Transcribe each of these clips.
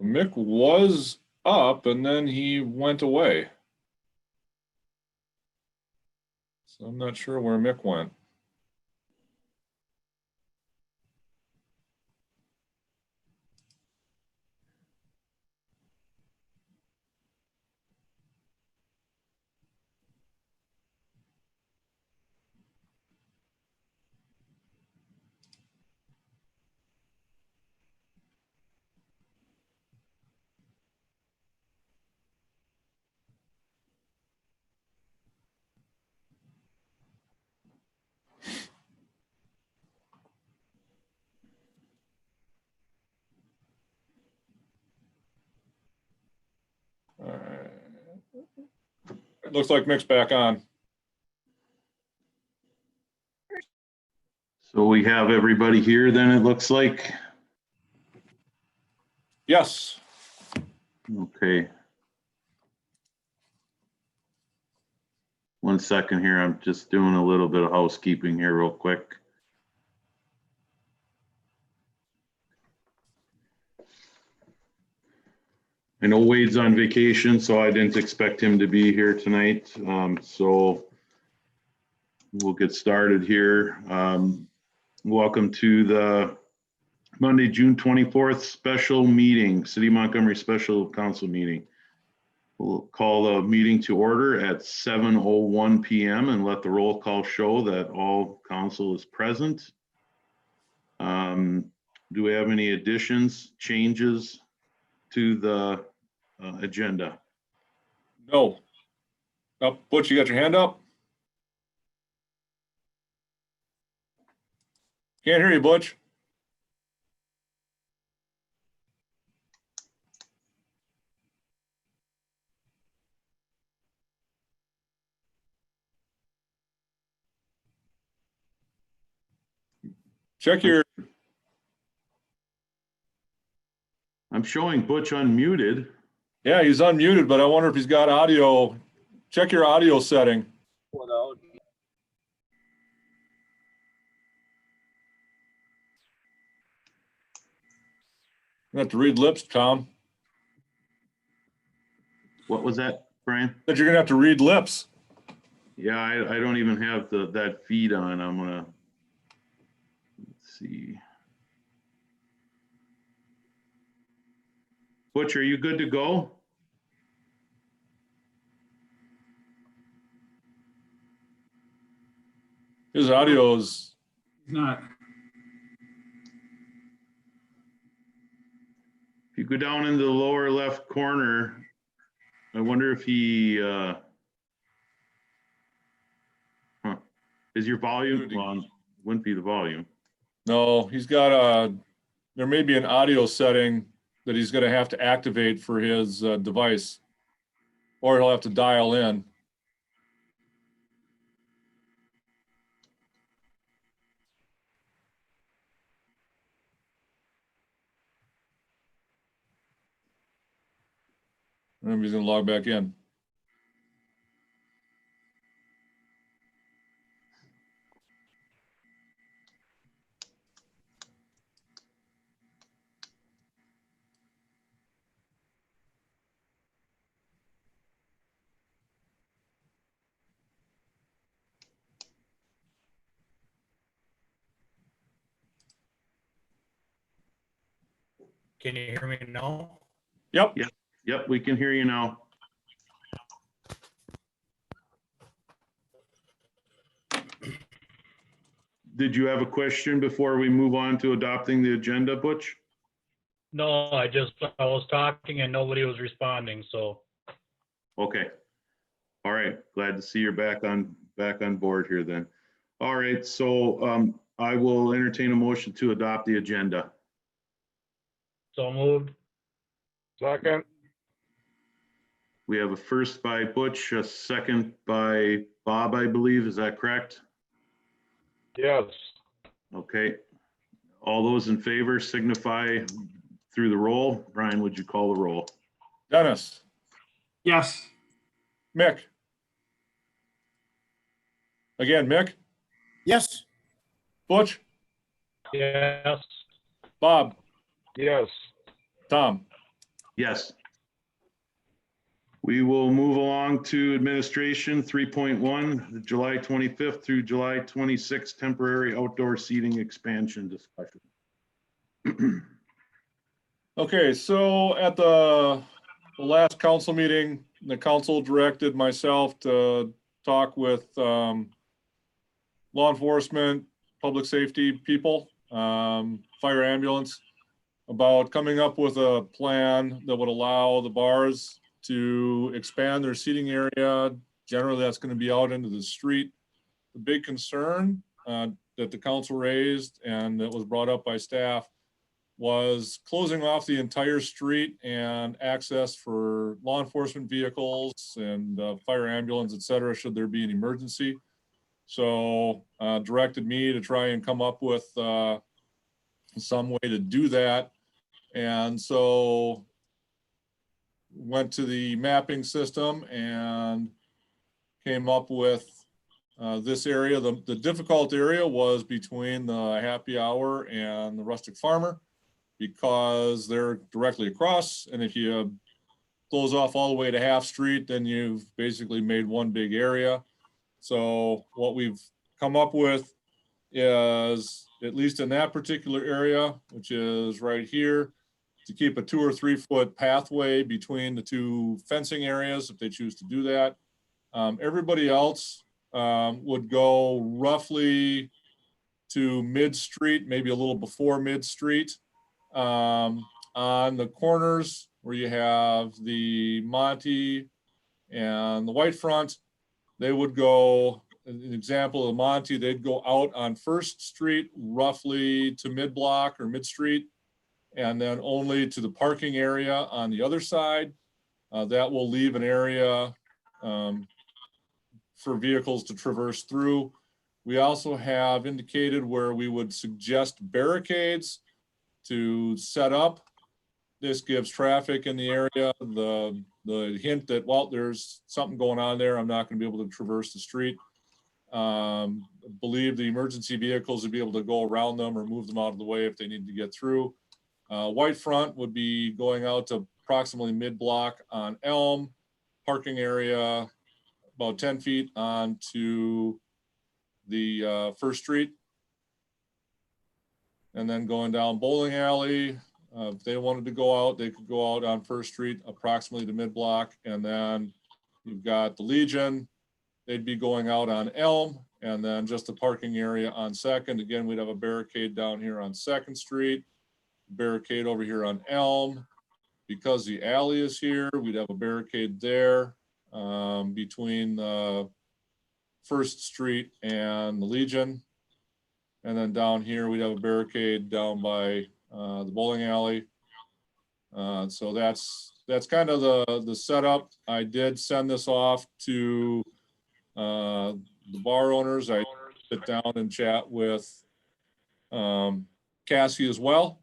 Mick was up and then he went away. So I'm not sure where Mick went. All right. It looks like Mick's back on. So we have everybody here then, it looks like. Yes. Okay. 1 second here. I'm just doing a little bit of housekeeping here real quick. I know Wade's on vacation, so I didn't expect him to be here tonight. So we'll get started here. Welcome to the Monday, June 24th special meeting, City of Montgomery Special Council meeting. We'll call the meeting to order at 7:01 p.m. and let the roll call show that all council is present. Do we have any additions, changes to the agenda? No. Oh, Butch, you got your hand up? Can't hear you, Butch. Check your. I'm showing Butch unmuted. Yeah, he's unmuted, but I wonder if he's got audio. Check your audio setting. Without. You have to read lips, Tom. What was that, Brian? That you're gonna have to read lips. Yeah, I don't even have that feed on. I'm gonna, let's see. Butch, are you good to go? His audio is. Not. If you go down in the lower left corner, I wonder if he, is your volume, well, wouldn't be the volume. No, he's got a. There may be an audio setting that he's gonna have to activate for his device, or he'll have to dial in. Maybe he's gonna log back in. Can you hear me now? Yep. Yep, we can hear you now. Did you have a question before we move on to adopting the agenda, Butch? No, I was talking and nobody was responding, so. Okay. All right, glad to see you're back on board here then. All right, so I will entertain a motion to adopt the agenda. So moved. Second, We have a first by Butch, a second by Bob, I believe. Is that correct? yes. Okay. All those in favor signify through the roll. Brian, would you call the roll? Dennis, Yes. Mick. Again, Mick, Yes. Butch, Yes. Bob, Yes. Tom. Yes. We will move along to administration 3.1, the July 25th through July 26th temporary outdoor seating expansion discussion. Okay, so at the last council meeting, the council directed myself to talk with law enforcement, public safety people, fire ambulance, about coming up with a plan that would allow the bars to expand their seating area. Generally, that's going to be out into the street. The big concern that the council raised and that was brought up by staff was closing off the entire street and access for law enforcement vehicles and fire ambulance, et cetera, should there be an emergency. So directed me to try and come up with some way to do that. And so went to the mapping system and came up with this area. The difficult area was between the happy hour and the rustic farmer, because they're directly across. And if you close off all the way to Half Street, then you've basically made one big area. So what we've come up with is, at least in that particular area, which is right here, to keep a 2 or 3 foot pathway between the two fencing areas if they choose to do that. Everybody else would go roughly to mid-street, maybe a little before mid-street. On the corners where you have the Monty and the White Front, they would go, an example of the Monty, they'd go out on First Street roughly to mid-block or mid-street, and then only to the parking area on the other side. That will leave an area for vehicles to traverse through. We also have indicated where we would suggest barricades to set up. This gives traffic in the area the hint that, well, there's something going on there. I'm not going to be able to traverse the street. Believe the emergency vehicles would be able to go around them or move them out of the way if they need to get through. White Front would be going out to approximately mid-block on Elm, parking area about 10 feet onto the First Street. And then going down Bowling Alley, if they wanted to go out, they could go out on First Street approximately to mid-block. And then you've got the Legion, they'd be going out on Elm, and then just the parking area on Second. Again, we'd have a barricade down here on Second Street, barricade over here on Elm. Because the alley is here, we'd have a barricade there between First Street and the Legion. And then down here, we'd have a barricade down by the bowling alley. So that's kind of the setup. I did send this off to the bar owners. I sit down and chat with Cassie as well.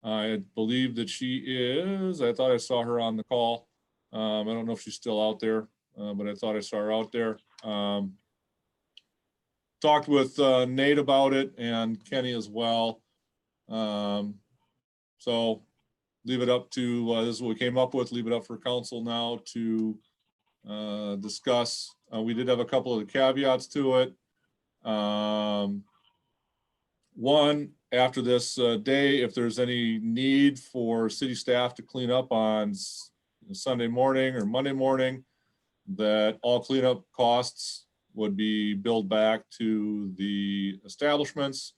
I believe that she is, I thought I saw her on the call. I don't know if she's still out there, but I thought I saw her out there. Talked with Nate about it and Kenny as well. So leave it up to, this is what we came up with, leave it up for council now to discuss. We did have a couple of caveats to it. One, after this day, if there's any need for city staff to clean up on Sunday morning or Monday morning, that all cleanup costs would be billed back to the establishments.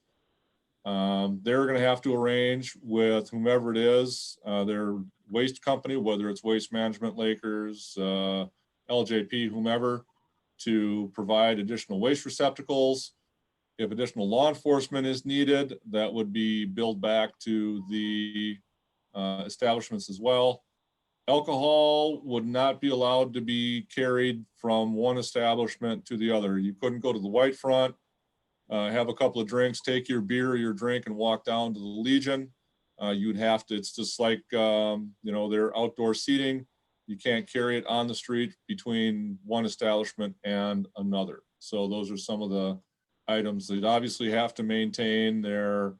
They're gonna have to arrange with whomever it is, their waste company, whether it's Waste Management, Lakers, LJP, whomever, to provide additional waste receptacles. If additional law enforcement is needed, that would be billed back to the establishments as well. Alcohol would not be allowed to be carried from one establishment to the other. You couldn't go to the White Front, have a couple of drinks, take your beer or your drink and walk down to the Legion. You'd have to, it's just like, their outdoor seating. You can't carry it on the street between one establishment and another. So those are some of the items. They'd obviously have to maintain their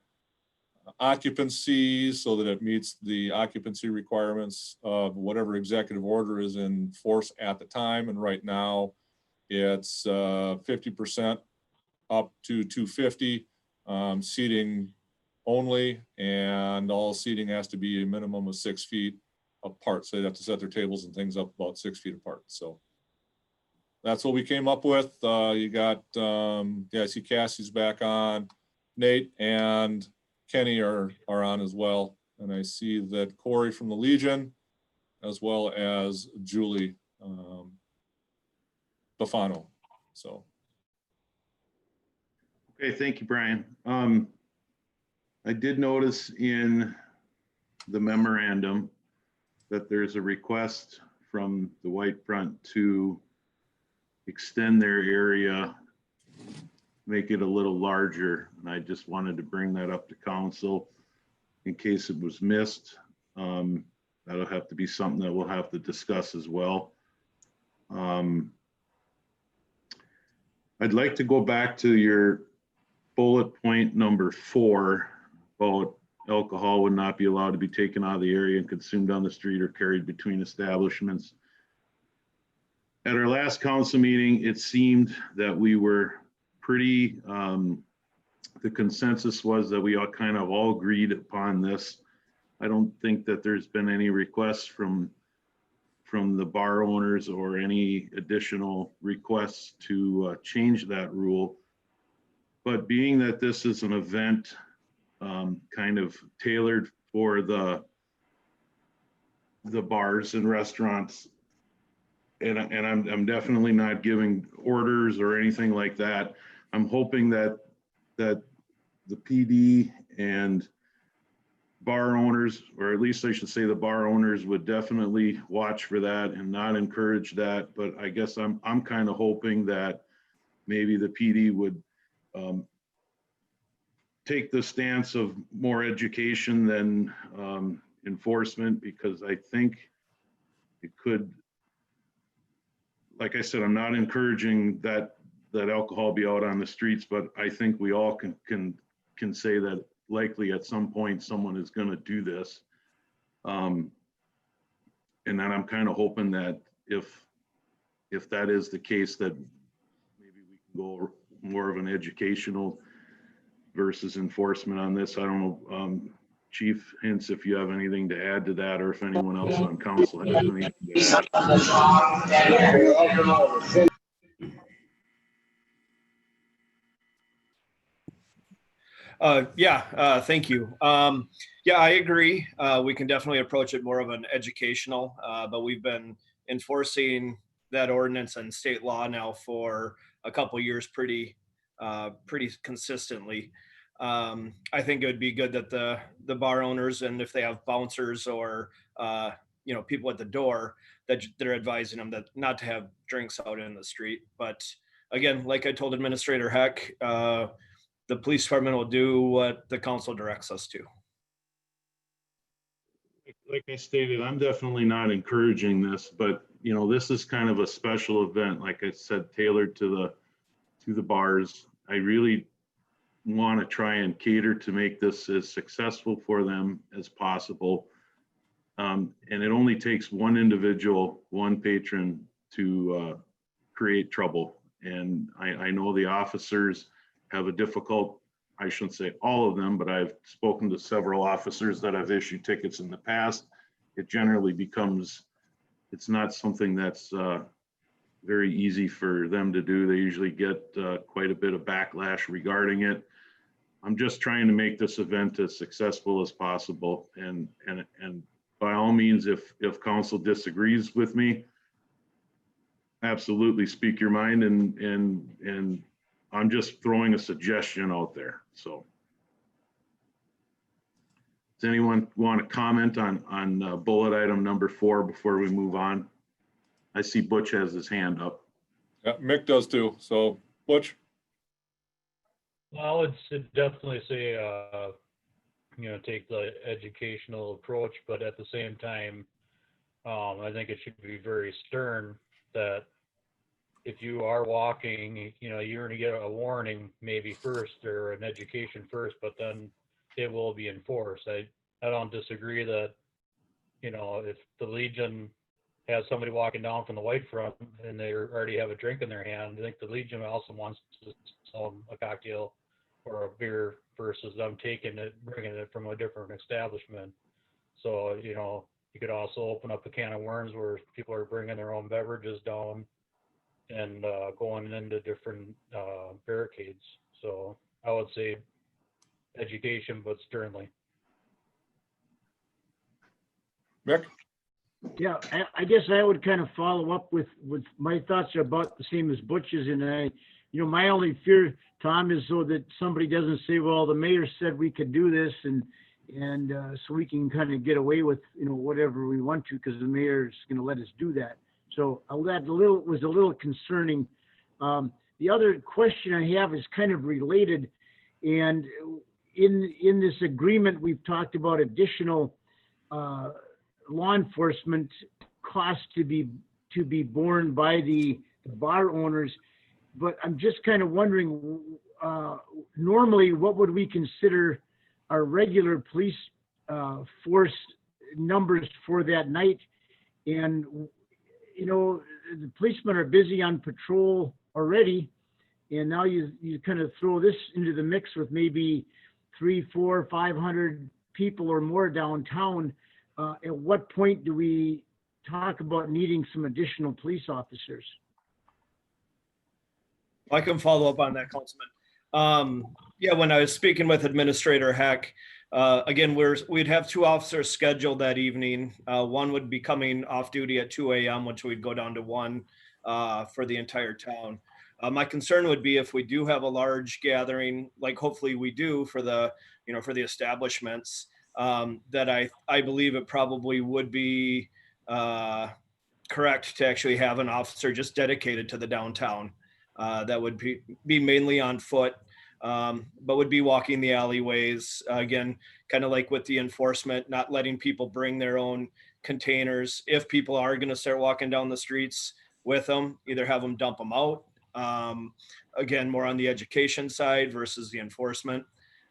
occupancy so that it meets the occupancy requirements of whatever executive order is in force at the time. And right now it's 50% up to 250 seating only, and all seating has to be a minimum of 6 feet apart. So they have to set their tables and things up about 6 feet apart. So that's what we came up with. You got, yeah, I see Cassie's back on. Nate and Kenny are on as well. And I see that Corey from the Legion, as well as Julie Bafano. So. Okay, thank you, Brian. I did notice in the memorandum that there's a request from the White Front to extend their area, make it a little larger. And I just wanted to bring that up to council in case it was missed. That'll have to be something that we'll have to discuss as well. I'd like to go back to your bullet point number 4 about alcohol would not be allowed to be taken out of the area and consumed on the street or carried between establishments. At our last council meeting, it seemed that we were pretty, the consensus was that we all kind of all agreed upon this. I don't think that there's been any requests from the bar owners or any additional requests to change that rule. But being that this is an event kind of tailored for the bars and restaurants, and I'm definitely not giving orders or anything like that. I'm hoping that the PD and bar owners, or at least I should say the bar owners, would definitely watch for that and not encourage that. But I guess I'm kind of hoping that maybe the PD would take the stance of more education than enforcement, because I think it could, like I said, I'm not encouraging that alcohol be out on the streets, but I think we all can say that likely at some point someone is going to do this. And then I'm kind of hoping that if that is the case, that maybe we can go more of an educational versus enforcement on this. I don't know, Chief Hintz, if you have anything to add to that, or if anyone else on council has anything to add. Thank you. Yeah, I agree. We can definitely approach it more of an educational, but we've been enforcing that ordinance and state law now for a couple years pretty consistently. I think it would be good that the bar owners, and if they have bouncers or people at the door, that they're advising them that not to have drinks out in the street. But again, like I told Administrator Heck, the police department will do what the council directs us to. Like I stated, I'm definitely not encouraging this, but this is kind of a special event, like I said, tailored to the bars. I really want to try and cater to make this as successful for them as possible. And it only takes one individual, one patron to create trouble. And I know the officers have a difficult, I shouldn't say all of them, but I've spoken to several officers that have issued tickets in the past. It generally becomes, it's not something that's very easy for them to do. They usually get quite a bit of backlash regarding it. I'm just trying to make this event as successful as possible. And by all means, if council disagrees with me, absolutely speak your mind, and I'm just throwing a suggestion out there. So does anyone want to comment on bullet item number 4 before we move on? I see Butch has his hand up. Yeah, Mick does too. So Butch. Well, it's definitely say, take the educational approach, but at the same time, I think it should be very stern that if you are walking, you're going to get a warning maybe first, or an education first, but then it will be enforced. I don't disagree that, if the Legion has somebody walking down from the White Front and they already have a drink in their hand, I think the Legion also wants to sell them a cocktail or a beer versus them taking it, bringing it from a different establishment. So, you could also open up a can of worms where people are bringing their own beverages down and going into different barricades. So I would say education, but sternly. Mick? Yeah, I guess I would kind of follow up with my thoughts are about the same as Butch's, and my only fear, Tom, is so that somebody doesn't say, well, the mayor said we could do this, and so we can kind of get away with, whatever we want to, because the mayor's going to let us do that. So that was a little concerning. The other question I have is kind of related, and in this agreement, we've talked about additional law enforcement costs to be borne by the bar owners. But I'm just kind of wondering, normally, what would we consider our regular police force numbers for that night? And, the policemen are busy on patrol already, and now you kind of throw this into the mix with maybe 300, 400, 500 people or more downtown. At what point do we talk about needing some additional police officers? I can follow up on that, Councilman. Yeah, when I was speaking with Administrator Heck, again, we'd have 2 officers scheduled that evening. One would be coming off duty at 2 a.m., which we'd go down to 1 for the entire town. My concern would be if we do have a large gathering, like hopefully we do for the establishments, that I believe it probably would be correct to actually have an officer just dedicated to the downtown. That would be mainly on foot, but would be walking the alleyways. Again, kind of like with the enforcement, not letting people bring their own containers. If people are going to start walking down the streets with them, either have them dump them out. Again, more on the education side versus the enforcement.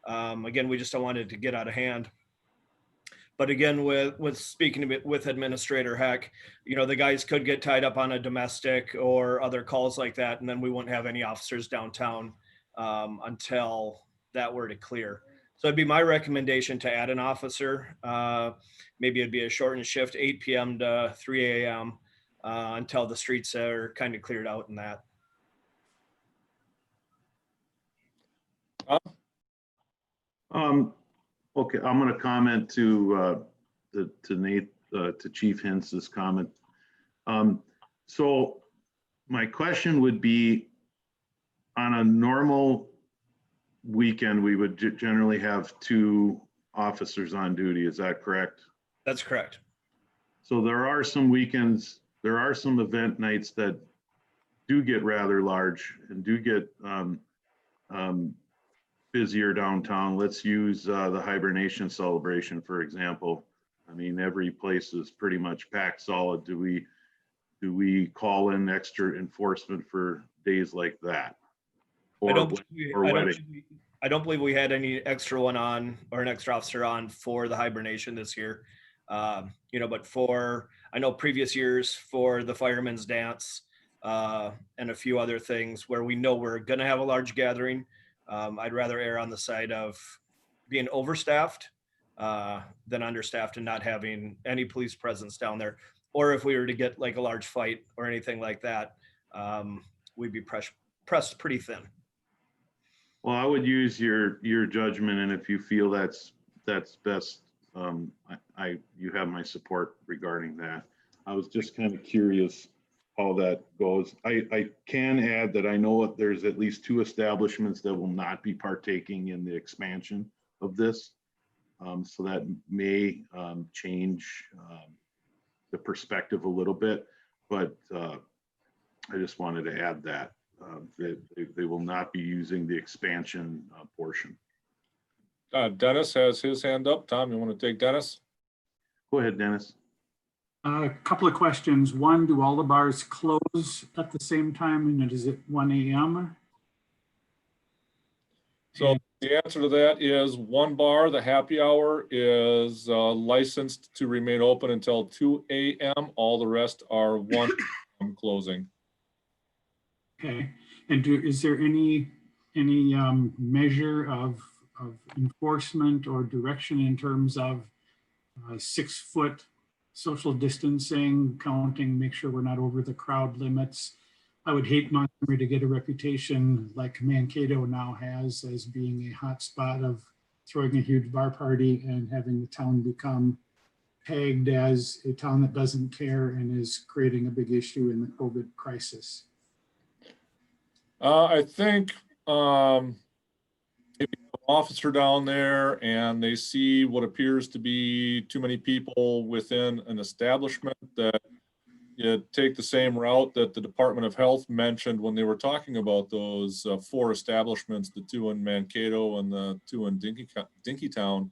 Again, we just don't want it to get out of hand. But again, with speaking with Administrator Heck, the guys could get tied up on a domestic or other calls like that, and then we wouldn't have any officers downtown until that were to clear. So it'd be my recommendation to add an officer. Maybe it'd be a shortened shift, 8 p.m. to 3 a.m. Until the streets are kind of cleared out in that. Okay, I'm going to comment to Nate, to Chief Hentz's comment. So my question would be, on a normal weekend, we would generally have 2 officers on duty. Is that correct? That's correct. So there are some weekends, there are some event nights that do get rather large and do get busier downtown. Let's use the hibernation celebration, for example. I mean, every place is pretty much packed solid. Do we call in extra enforcement for days like that? I don't believe we had any extra one on, or an extra officer on for the hibernation this year. But I know previous years for the firemen's dance and a few other things where we know we're going to have a large gathering. I'd rather err on the side of being overstaffed than understaffed and not having any police presence down there. Or if we were to get like a large fight or anything like that, we'd be pressed pretty thin. Well, I would use your judgment, and if you feel that's best, you have my support regarding that. I was just kind of curious how that goes. I can add that I know that there's at least 2 establishments that will not be partaking in the expansion of this. So that may change the perspective a little bit, but I just wanted to add that they will not be using the expansion portion. Dennis has his hand up. Tom, you want to take Dennis? Go ahead, Dennis. A couple of questions. One, do all the bars close at the same time, and is it 1 a.m.? So The answer to that is one bar, the happy hour, is licensed to remain open until 2 a.m. All the rest are 1 p.m. closing. Okay, and is there any measure of enforcement or direction in terms of 6-foot social distancing, counting, make sure we're not over the crowd limits? I would hate Montgomery to get a reputation like Mankato now has as being a hot spot of throwing a huge bar party and having the town become pegged as a town that doesn't care and is creating a big issue in the COVID crisis. I think if you have an officer down there and they see what appears to be too many people within an establishment, that you take the same route that the Department of Health mentioned when they were talking about those 4 establishments, the 2 in Mankato and the 2 in Dinkytown,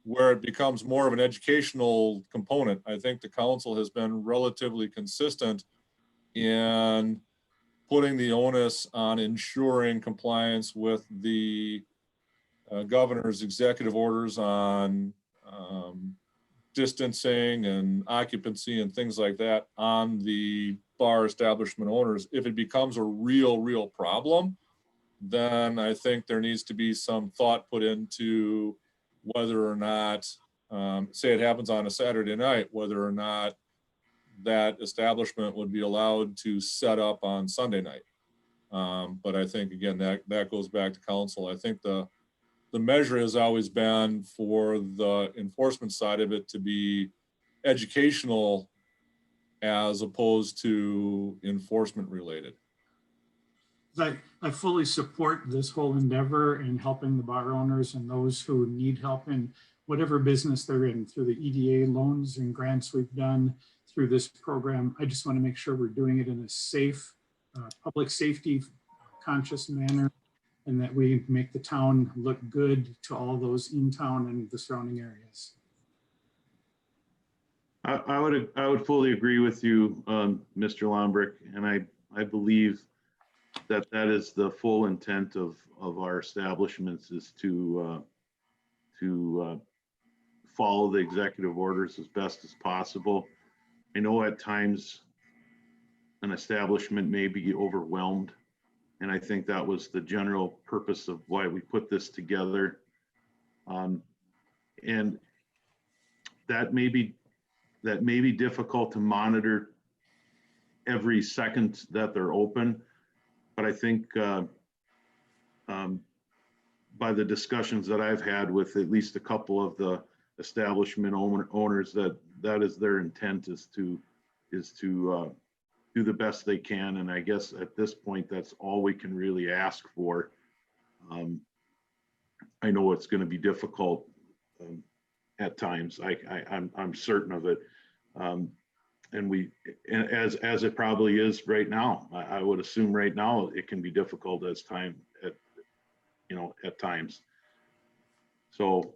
where it becomes more of an educational component. I think the council has been relatively consistent in putting the onus on ensuring compliance with the governor's executive orders on distancing and occupancy and things like that on the bar establishment owners. If it becomes a real problem, then I think there needs to be some thought put into whether or not, say it happens on a Saturday night, whether or not that establishment would be allowed to set up on Sunday night. But I think, again, that goes back to council. I think the measure has always been for the enforcement side of it to be educational as opposed to enforcement related. I fully support this whole endeavor in helping the bar owners and those who need help in whatever business they're in through the EDA loans and grants we've done through this program. I just want to make sure we're doing it in a safe, public safety conscious manner, and that we make the town look good to all those in town and the surrounding areas. I would fully agree with you, Mr. Lombrick, and I believe that is the full intent of our establishments, is to follow the executive orders as best as possible. I know at times an establishment may be overwhelmed, and I think that was the general purpose of why we put this together. And that may be difficult to monitor every second that they're open, but I think by the discussions that I've had with at least a couple of the establishment owners, that is their intent, is to do the best they can. And I guess at this point, that's all we can really ask for. I know it's going to be difficult at times. I'm certain of it. And as it probably is right now, I would assume right now it can be difficult at times. So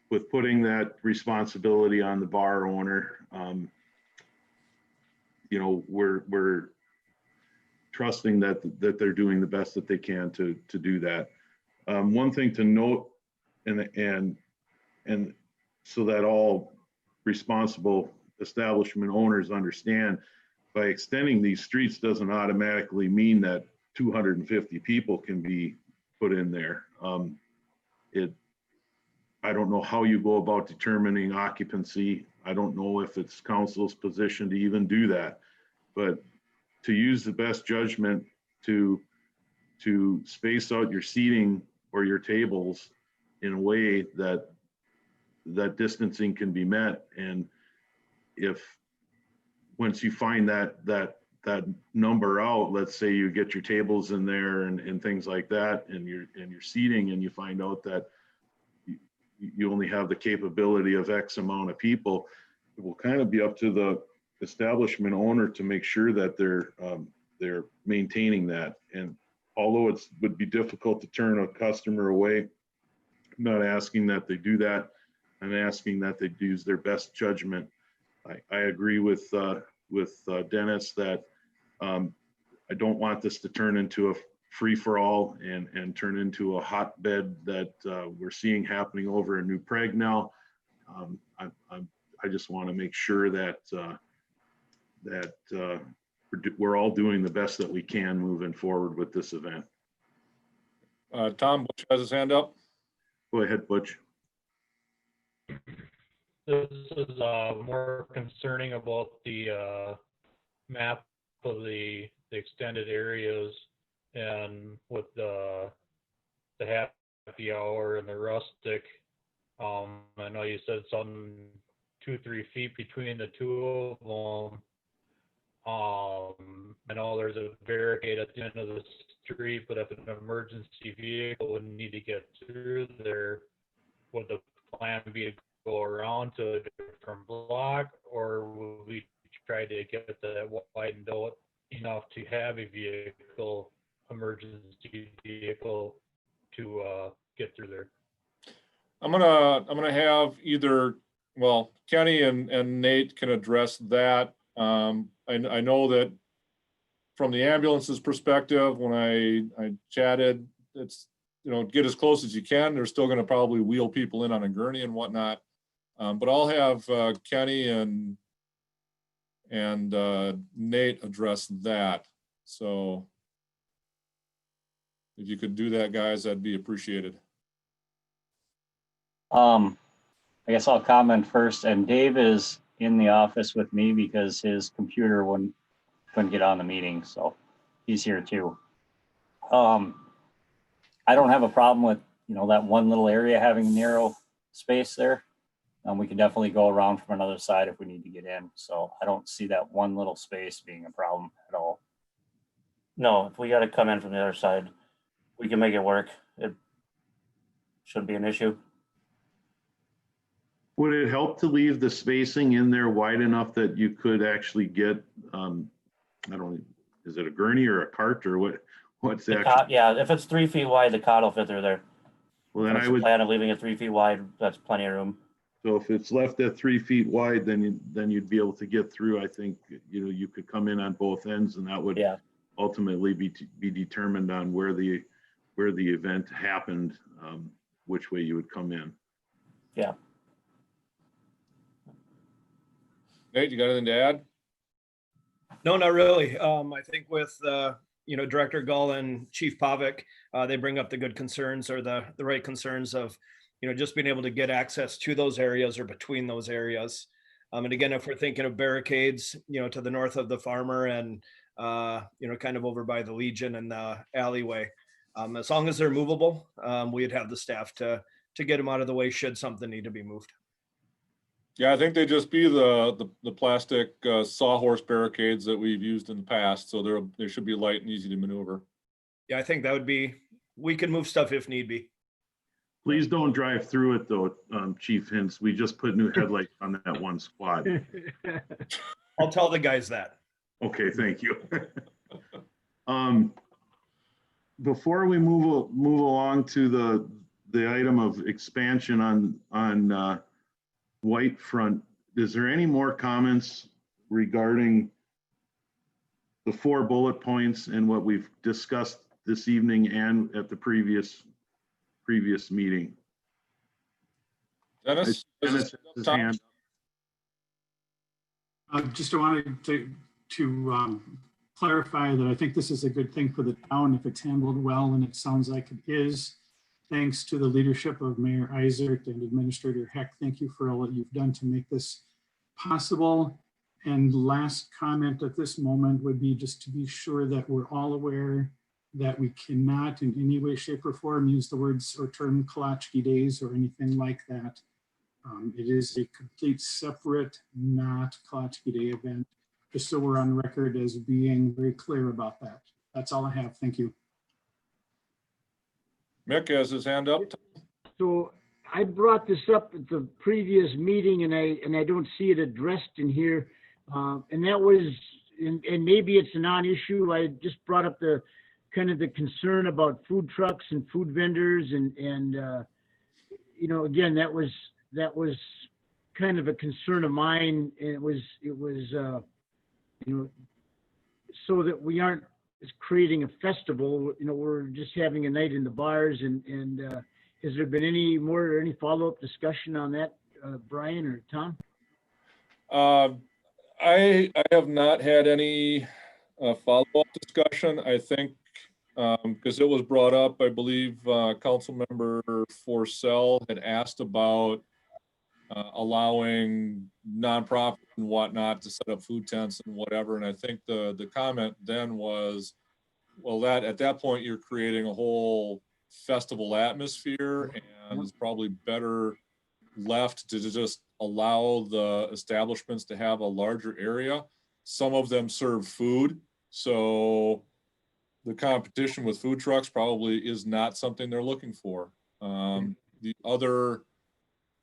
with putting that responsibility on the bar owner, we're trusting that they're doing the best that they can to do that. One thing to note, and so that all responsible establishment owners understand, by extending these streets doesn't automatically mean that 250 people can be put in there. I don't know how you go about determining occupancy. I don't know if it's council's position to even do that, but to use the best judgment to space out your seating or your tables in a way that distancing can be met. And if once you find that number out, let's say you get your tables in there and things like that, and your seating, and you find out that you only have the capability of X amount of people, it will kind of be up to the establishment owner to make sure that they're maintaining that. And although it would be difficult to turn a customer away, I'm not asking that they do that. I'm asking that they use their best judgment. I agree with Dennis that I don't want this to turn into free for all and turn into a hotbed that we're seeing happening over in New Prague now. I just want to make sure that we're all doing the best that we can moving forward with this event. Tom Butch has his hand up. Go ahead, Butch. This is more concerning about the map of the extended areas, and with the happy hour and the rustic. I know you said something 2-3 feet between the two of them. I know there's a barricade at the end of the street, but if an emergency vehicle would need to get through there, would the plan be to go around to a different block, or would we try to get that widened out enough to have a vehicle, emergency vehicle, to get through there? I'm gonna have either, well, Kenny and Nate can address that. I know that from the ambulance's perspective, when I chatted, it's, you know, get as close as you can. They're still gonna probably wheel people in on a gurney and whatnot. But I'll have Kenny and Nate address that. So if you could do that, guys, that'd be appreciated. I guess I'll comment first, and Dave is in the office with me because his computer couldn't get on the meeting, so he's here too. I don't have a problem with, you know, that one little area having narrow space there. We can definitely go around from another side if we need to get in. So I don't see that one little space being a problem at all. No, if we got to come in from the other side, we can make it work. It shouldn't be an issue. Would it help to leave the spacing in there wide enough that you could actually get, I don't, is it a gurney or a cart or what's The that? cot, yeah, if it's 3 feet wide, the cot will fit through there. Well, then That's I the would, plan of leaving it 3 feet wide. That's plenty of room. so if it's left at 3 feet wide, then you'd be able to get through. I think, you know, you could come in on both ends, and that would Yeah. ultimately be determined on where the event happened, which way you would come in. Yeah. Nate, you got anything to add? No, not really. I think with you know, Director Gull and Chief Pavic, they bring up the good concerns, or the right concerns of, you know, just being able to get access to those areas or between those areas. And again, if we're thinking of barricades, you know, to the north of the farmer and you know, kind of over by the Legion and the alleyway, as long as they're movable, we'd have the staff to get them out of the way should something need to be moved. Yeah, I think they just be the plastic sawhorse barricades that we've used in the past. So they should be light and easy to maneuver. Yeah, I think that would be, we can move stuff if need be. Please don't drive through it though, Chief Hintz. We just put new headlights on that one squad. I'll tell the guys that. Okay, thank you. Before we move along to the item of expansion on White Front, is there any more comments regarding the 4 bullet points and what we've discussed this evening and at the previous meeting? Dennis? Dennis has his hand. Just wanted to clarify that I think this is a good thing for the town if it's handled well, and it sounds like it is. Thanks to the leadership of Mayor Isert and Administrator Heck. Thank you for all that you've done to make this possible. And last comment at this moment would be just to be sure that we're all aware that we cannot in any way, shape, or form use the words or term Kolachki Days or anything like that. It is a complete separate, not Kolachki Day event, just so we're on record as being very clear about that. That's all I have. Thank you. Mick has his hand up. So I brought this up at the previous meeting, and I don't see it addressed in here. And that was, and maybe it's a non-issue. I just brought up the kind of the concern about food trucks and food vendors, and you know, again, that was kind of a concern of mine. And it was you know, so that we aren't as creating a festival. You know, we're just having a night in the bars, and has there been any follow-up discussion on that, Brian or Tom? I have not had any follow-up discussion. I think because it was brought up, I believe Councilmember Forcell had asked about allowing nonprofits and whatnot to set up food tents and whatever. And I think the comment then was, well, that at that point you're creating a whole festival atmosphere, and it's probably better left to just allow the establishments to have a larger area. Some of them serve food, so the competition with food trucks probably is not something they're looking for. The other,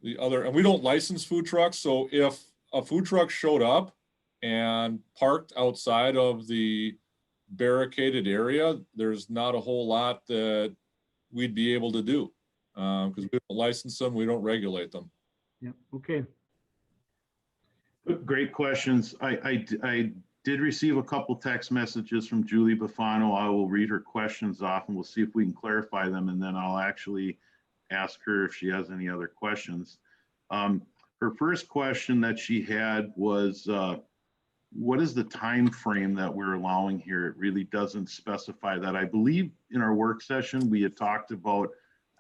and we don't license food trucks, so if a food truck showed up and parked outside of the barricaded area, there's not a whole lot that we'd be able to do because we don't license them, we don't regulate them. Yeah, okay. Great questions. I did receive a couple text messages from Julie Buffano. I will read her questions off and we'll see if we can clarify them, and then I'll actually ask her if she has any other questions. Her first question that she had was, what is the time frame that we're allowing here? It really doesn't specify that. I believe in our work session, we had talked about,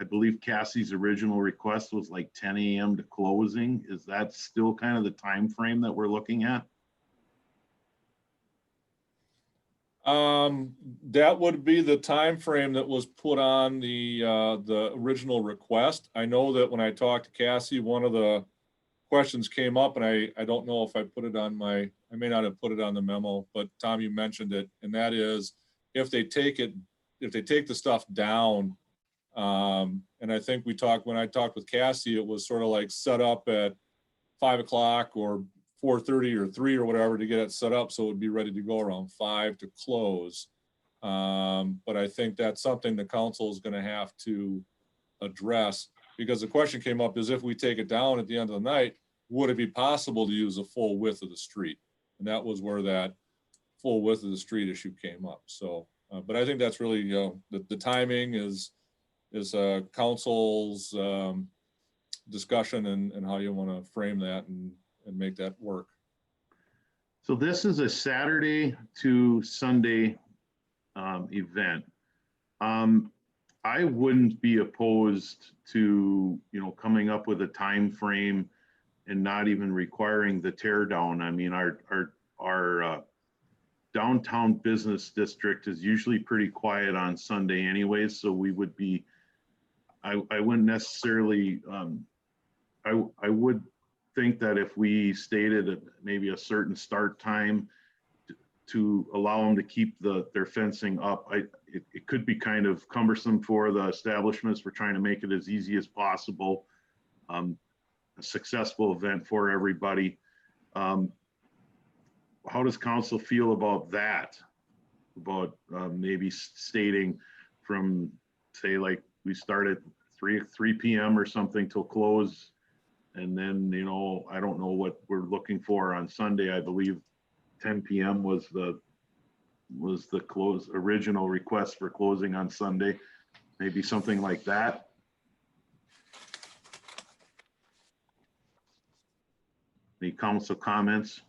I believe Cassie's original request was like 10 a.m. to closing. Is that still kind of the time frame that we're looking at? That would be the time frame that was put on the original request. I know that when I talked to Cassie, one of the questions came up, and I don't know if I put it on I may not have put it on the memo, but Tom, you mentioned it, and that is if they take the stuff down, and I think when I talked with Cassie, it was sort of like set up at 5 o'clock or 4:30 or 3 or whatever to get it set up so it would be ready to go around 5 to close. But I think that's something the council is going to have to address, because the question came up is if we take it down at the end of the night, would it be possible to use the full width of the street? And that was where that full width of the street issue came up. So, but I think that's really, the timing is council's discussion and how you want to frame that and make that work. So this is a Saturday to Sunday event. I wouldn't be opposed to, coming up with a time frame and not even requiring the tear down. I mean, our downtown business district is usually pretty quiet on Sunday anyways, so we would be, I wouldn't necessarily, I would think that if we stated maybe a certain start time to allow them to keep their fencing up, it could be kind of cumbersome for the establishments. We're trying to make it as easy as possible, a successful event for everybody. How does council feel about that? About maybe stating from, say, like we start at 3 p.m. or something till close, and then, I don't know what we're looking for on Sunday. I believe 10 p.m. was the original request for closing on Sunday. Maybe something like that. Any council comments?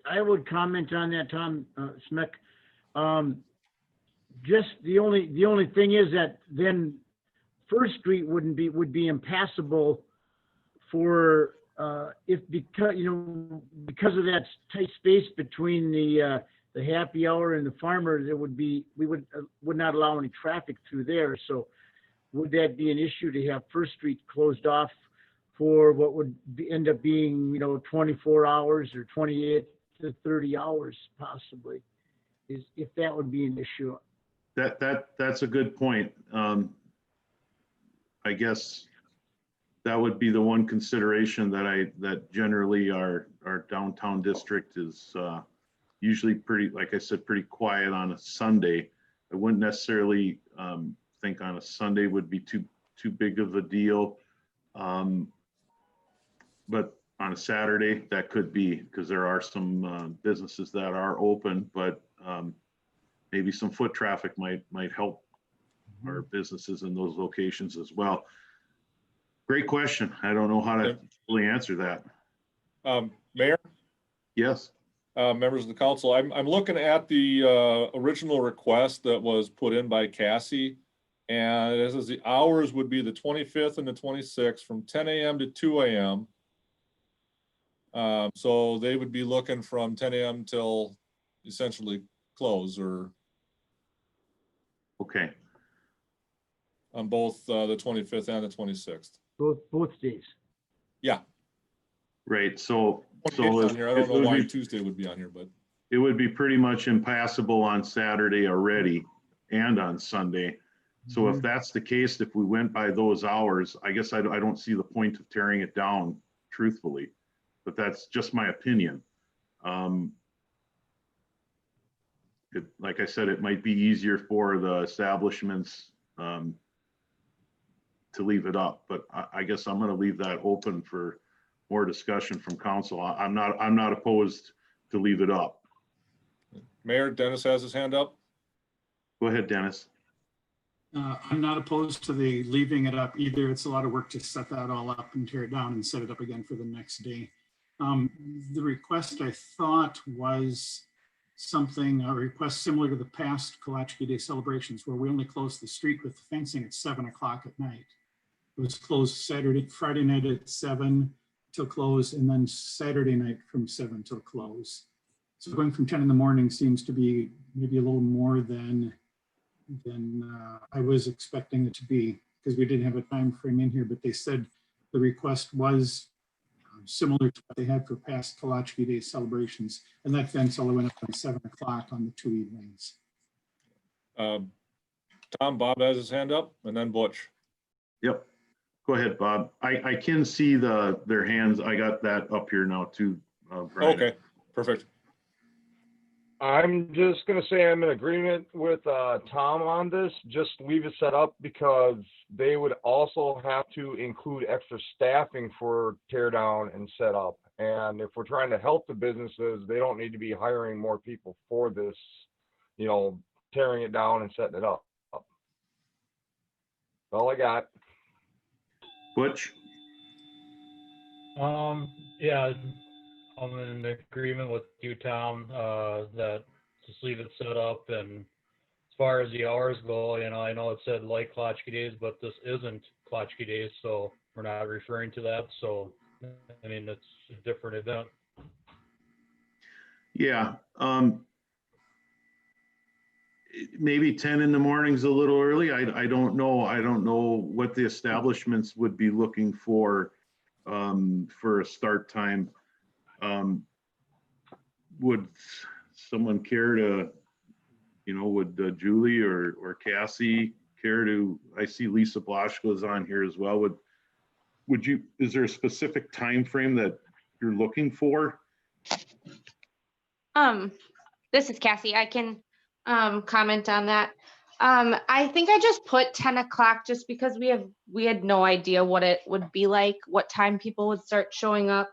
I would comment on that, Tom Smek. Just the only thing is that then First Street would be impassable for because of that tight space between the happy hour and the farmer, we would not allow any traffic through there. So would that be an issue to have First Street closed off for what would end up being 24 hours or 28 to 30 hours possibly, if that would be an issue? That's a good point. I guess that would be the one consideration that generally our downtown district is usually pretty, like I said, pretty quiet on a Sunday. I wouldn't necessarily think on a Sunday would be too big of a deal. But on a Saturday, that could be, because there are some businesses that are open, but maybe some foot traffic might help our businesses in those locations as well. Great question. I don't know how to really answer that. Mayor, Yes. members of the council, I'm looking at the original request that was put in by Cassie. And it says the hours would be the 25th and the 26th from 10 a.m. to 2 a.m. So they would be looking from 10 a.m. till essentially close, or Okay. on both the 25th and the 26th. Both days. Yeah. Right. So 28th on here. I don't know it would why be- Tuesday would be on here, but it would be pretty much impassable on Saturday already and on Sunday. So if that's the case, if we went by those hours, I guess I don't see the point of tearing it down, truthfully, but that's just my opinion. Like I said, it might be easier for the establishments to leave it up, but I guess I'm going to leave that open for more discussion from council. I'm not opposed to leave it up. Mayor Dennis has his hand up. Go ahead, Dennis. I'm not opposed to the leaving it up either. It's a lot of work to set that all up and tear it down and set it up again for the next day. The request I thought was a request similar to the past Kalachki Day celebrations, where we only closed the street with fencing at 7 o'clock at night. It was closed Friday night at 7 till close, and then Saturday night from 7 till close. So going from 10 in the morning seems to be maybe a little more than I was expecting it to be, because we didn't have a time frame in here, but they said the request was similar to what they had for past Kalachki Day celebrations, and that fence all went up at 7 o'clock on the 2 evenings. Tom, Bob has his hand up, and then Butch. Yep. Go ahead, Bob. I can see their hands. I got that up here now too. Brian. Okay, perfect. I'm just gonna say I'm in agreement with Tom on this. Just leave it set up because they would also have to include extra staffing for tear down and set up. And if we're trying to help the businesses, they don't need to be hiring more people for this, tearing it down and setting it up. That's all I got. Butch? Yeah, I'm in agreement with you, Tom, that just leave it set up. And as far as the hours go, I know it said like Kalachki Days, but this isn't Kalachki Days, so we're not referring to that. So, it's a different event. Yeah. Maybe 10 in the morning's a little early. I don't know. I don't know what the establishments would be looking for a start time. Would someone care to, would Julie or Cassie care to? I see Lisa Blaschko's on here as well. Would you? Is there a specific time frame that you're looking for? This is Cassie. I can comment on that. I think I just put 10 o'clock just because we had no idea what it would be like, what time people would start showing up.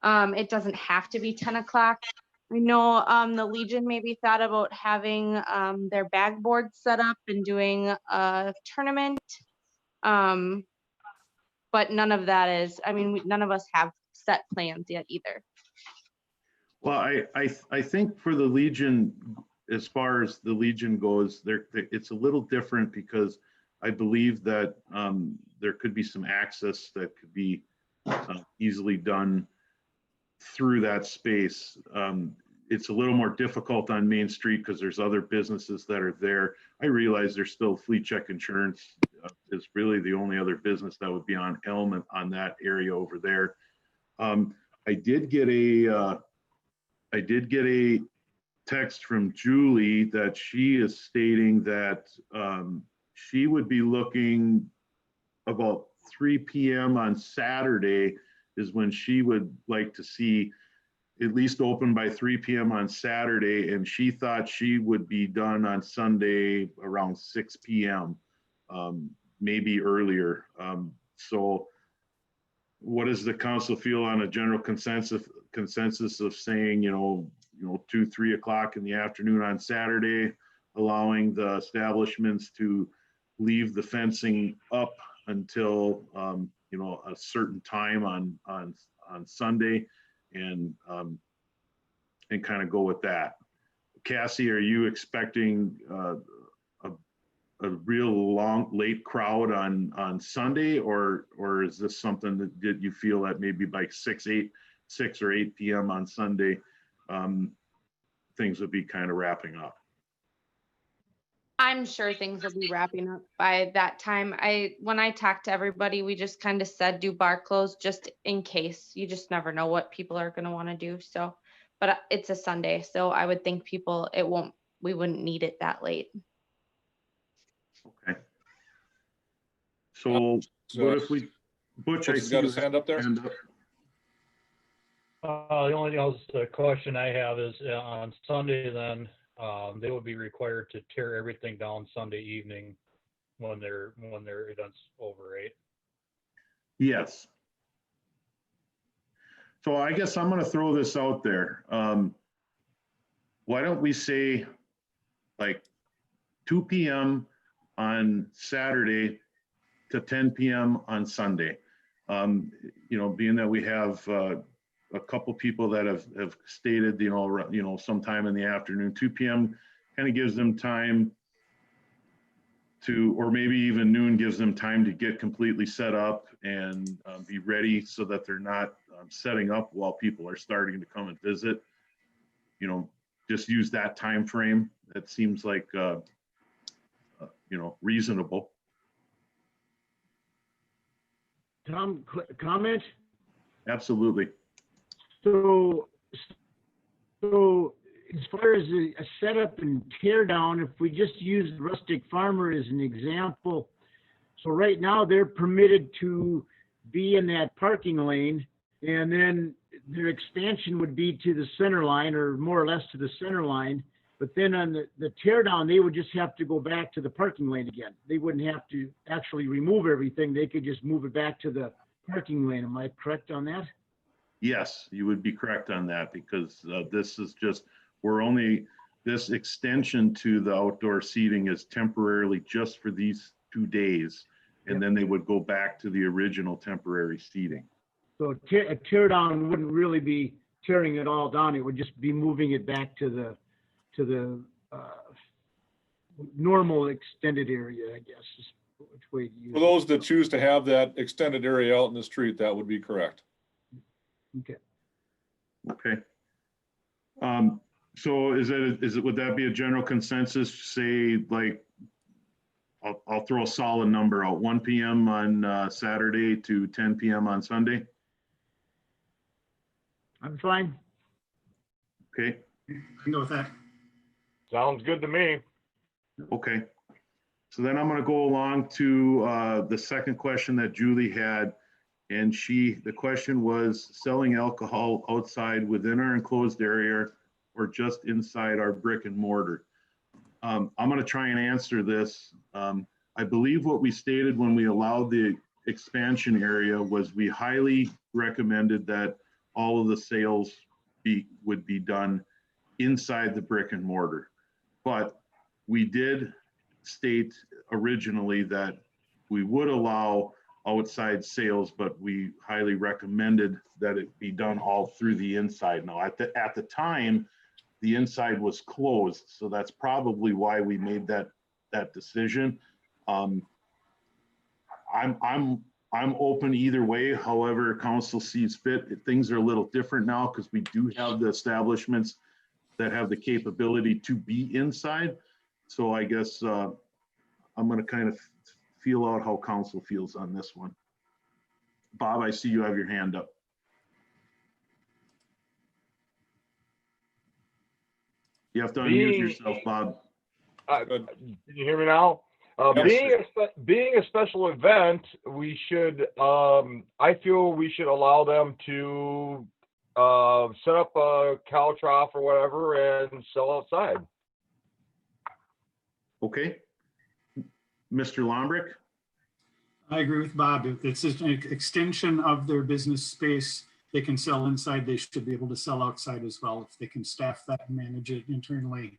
It doesn't have to be 10 o'clock. I know the Legion maybe thought about having their bag board set up and doing a tournament. But none of that is, none of us have set plans yet either. Well, I think for the Legion, as far as the Legion goes, it's a little different because I believe that there could be some access that could be easily done through that space. It's a little more difficult on Main Street because there's other businesses that are there. I realize there's still Fleet Check Insurance is really the only other business that would be on Elm on that area over there. I did get a text from Julie that she is stating that she would be looking about 3 p.m. on Saturday is when she would like to see at least open by 3 p.m. on Saturday, and she thought she would be done on Sunday around 6 p.m., maybe earlier. So what does the council feel on a general consensus of saying, 2, 3 o'clock in the afternoon on Saturday, allowing the establishments to leave the fencing up until, a certain time on Sunday and kind of go with that. Cassie, are you expecting a real late crowd on Sunday, or is this something that you feel that maybe by 6 or 8 p.m. on Sunday, things would be kind of wrapping up? I'm sure things will be wrapping up by that time. When I talked to everybody, we just kind of said do bar close just in case. You just never know what people are going to want to do. So, but it's a Sunday, so I would think we wouldn't need it that late. Okay. So what if we, Butch, I Butch has see got you his hand up there. hand up. The only else question I have is on Sunday, then they would be required to tear everything down Sunday evening when their event's over, right? Yes. So I guess I'm going to throw this out there. Why don't we say like 2 p.m. on Saturday to 10 p.m. on Sunday? Being that we have a couple people that have stated, sometime in the afternoon, 2 p.m. kind of gives them time to, or maybe even noon gives them time to get completely set up and be ready so that they're not setting up while people are starting to come and visit. Just use that time frame. That seems like, reasonable. Tom, comment? Absolutely. So as far as a setup and tear down, if we just use Rustic Farmer as an example, so right now they're permitted to be in that parking lane, and then their expansion would be to the center line, or more or less to the center line. But then on the tear down, they would just have to go back to the parking lane again. They wouldn't have to actually remove everything. They could just move it back to the parking lane. Am I correct on that? Yes, you would be correct on that, because this is just, this extension to the outdoor seating is temporarily just for these 2 days. And then they would go back to the original temporary seating. So a tear down wouldn't really be tearing it all down. It would just be moving it back to the normal extended area, I guess, is which way to use For it. those that choose to have that extended area out in the street, that would be correct. Okay. Okay. So would that be a general consensus? Say, like, I'll throw a solid number out, 1 p.m. on Saturday to 10 p.m. on Sunday. I'm fine. Okay. I can go with that. Sounds good to me. Okay. So then I'm going to go along to the second question that Julie had. And the question was selling alcohol outside within our enclosed area or just inside our brick and mortar. I'm going to try and answer this. I believe what we stated when we allowed the expansion area was we highly recommended that all of the sales would be done inside the brick and mortar. But we did state originally that we would allow outside sales, but we highly recommended that it be done all through the inside. Now, at the time, the inside was closed, so that's probably why we made that decision. I'm open either way. However, council sees fit. Things are a little different now because we do have the establishments that have the capability to be inside. So I guess I'm going to kind of feel out how council feels on this one. Bob, I see you have your hand up. You have to unmute yourself, Bob. Can you hear me now? Being a special event, we should, I feel we should allow them to set up a cow trough or whatever and sell outside. Okay. Mr. Lombrick? I agree with Bob. If it's just an extension of their business space, they can sell inside, they should be able to sell outside as well. If they can staff that and manage it internally,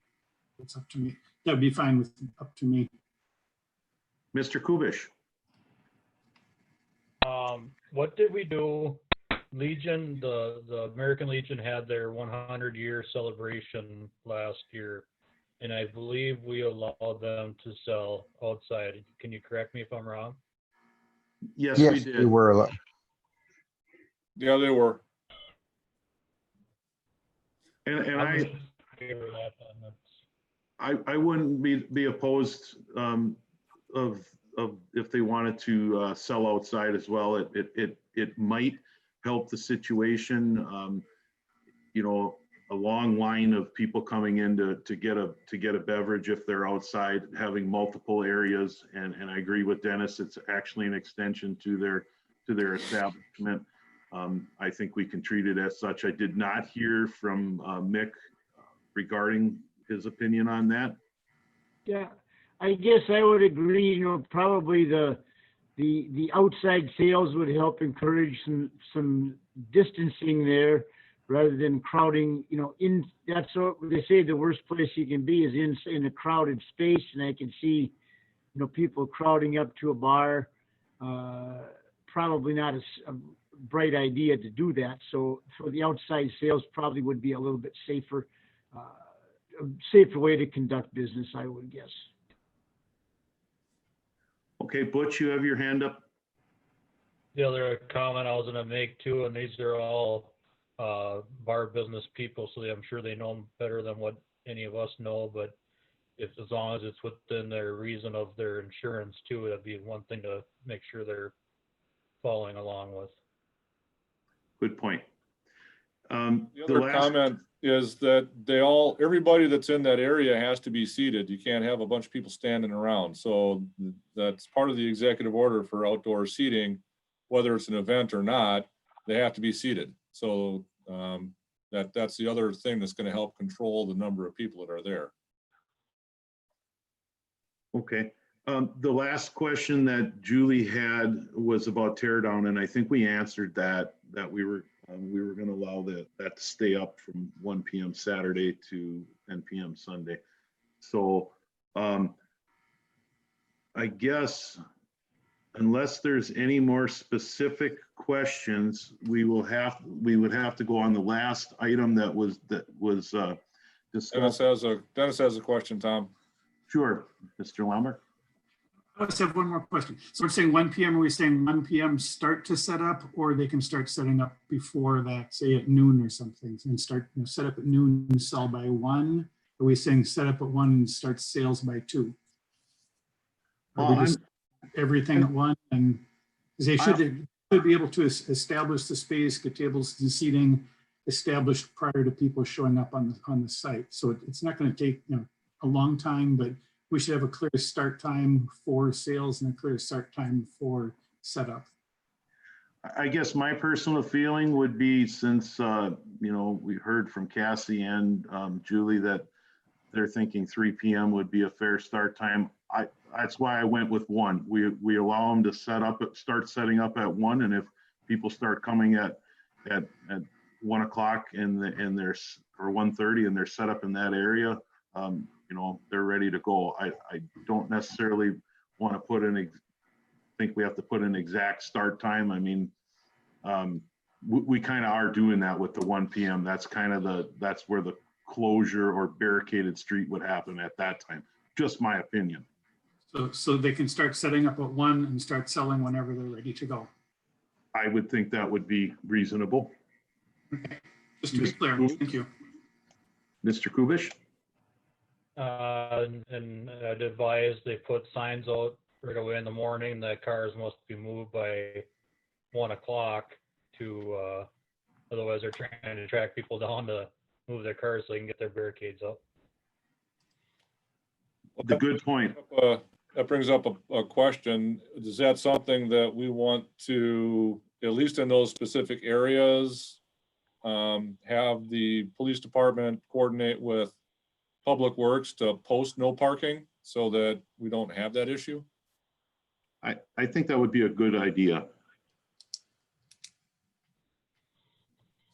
it's up to me. That'd be fine with, up to me. Mr. Kubish? What did we do? Legion, the American Legion had their 100-year celebration last year, and I believe we allowed them to sell outside. Can you correct me if I'm wrong? Yes, we Yes, did. they were allowed. Yeah, they were. And I'm in favor of that, then. I wouldn't be opposed of if they wanted to sell outside as well. It might help the situation. You know, a long line of people coming in to get a beverage if they're outside, having multiple areas. And I agree with Dennis. It's actually an extension to their establishment. I think we can treat it as such. I did not hear from Mick regarding his opinion on that. Yeah, I guess I would agree, you know, probably the outside sales would help encourage some distancing there rather than crowding, you know, in, that's what they say the worst place you can be is in a crowded space, and I can see, you know, people crowding up to a bar. Probably not a bright idea to do that. So for the outside sales probably would be a little bit safer, a safer way to conduct business, I would guess. Okay, Butch, you have your hand up. The other comment I was gonna make too, and these are all bar business people, so I'm sure they know them better than what any of us know, but if, as long as it's within their reason of their insurance too, that'd be one thing to make sure they're following along with. Good point. The other comment is that everybody that's in that area has to be seated. You can't have a bunch of people standing around. So that's part of the executive order for outdoor seating, whether it's an event or not, they have to be seated. So that's the other thing that's going to help control the number of people that are there. Okay. The last question that Julie had was about tear down, and I think we answered that we were going to allow that to stay up from 1 p.m. Saturday to 10 p.m. Sunday. So I guess unless there's any more specific questions, we would have to go on the last item that was discussed. Dennis has a question, Tom. Sure, Mr. Lambert. I just have one more question. So we're saying 1 p.m. Are we saying 1 p.m. start to set up, or they can start setting up before that, say at noon or something, and start, you know, set up at noon and sell by 1? Are we saying set up at 1 and start sales by 2? Or we just everything at 1? And they should be able to establish the space, get tables and seating established prior to people showing up on the site. So it's not going to take, you know, a long time, but we should have a clear start time for sales and a clear start time for setup. I guess my personal feeling would be, since you know, we heard from Cassie and Julie that they're thinking 3 p.m. would be a fair start time. That's why I went with 1. We allow them to start setting up at 1, and if people start coming at 1 o'clock and there's, or 1:30 and they're set up in that area, you know, they're ready to go. I don't necessarily want to put in, think we have to put an exact start time. I mean, we kind of are doing that with the 1 p.m. That's kind of that's where the closure or barricaded street would happen at that time. Just my opinion. So they can start setting up at 1 and start selling whenever they're ready to go. I would think that would be reasonable. Okay. Just to be clear, thank you. Mr. Kubish? And I'd advise they put signs out right away in the morning that cars must be moved by 1 o'clock to, otherwise they're trying to track people down to move their cars so they can get their barricades up. The good point. That brings up a question. Is that something that we want to, at least in those specific areas, have the police department coordinate with Public Works to post no parking so that we don't have that issue? I think that would be a good idea.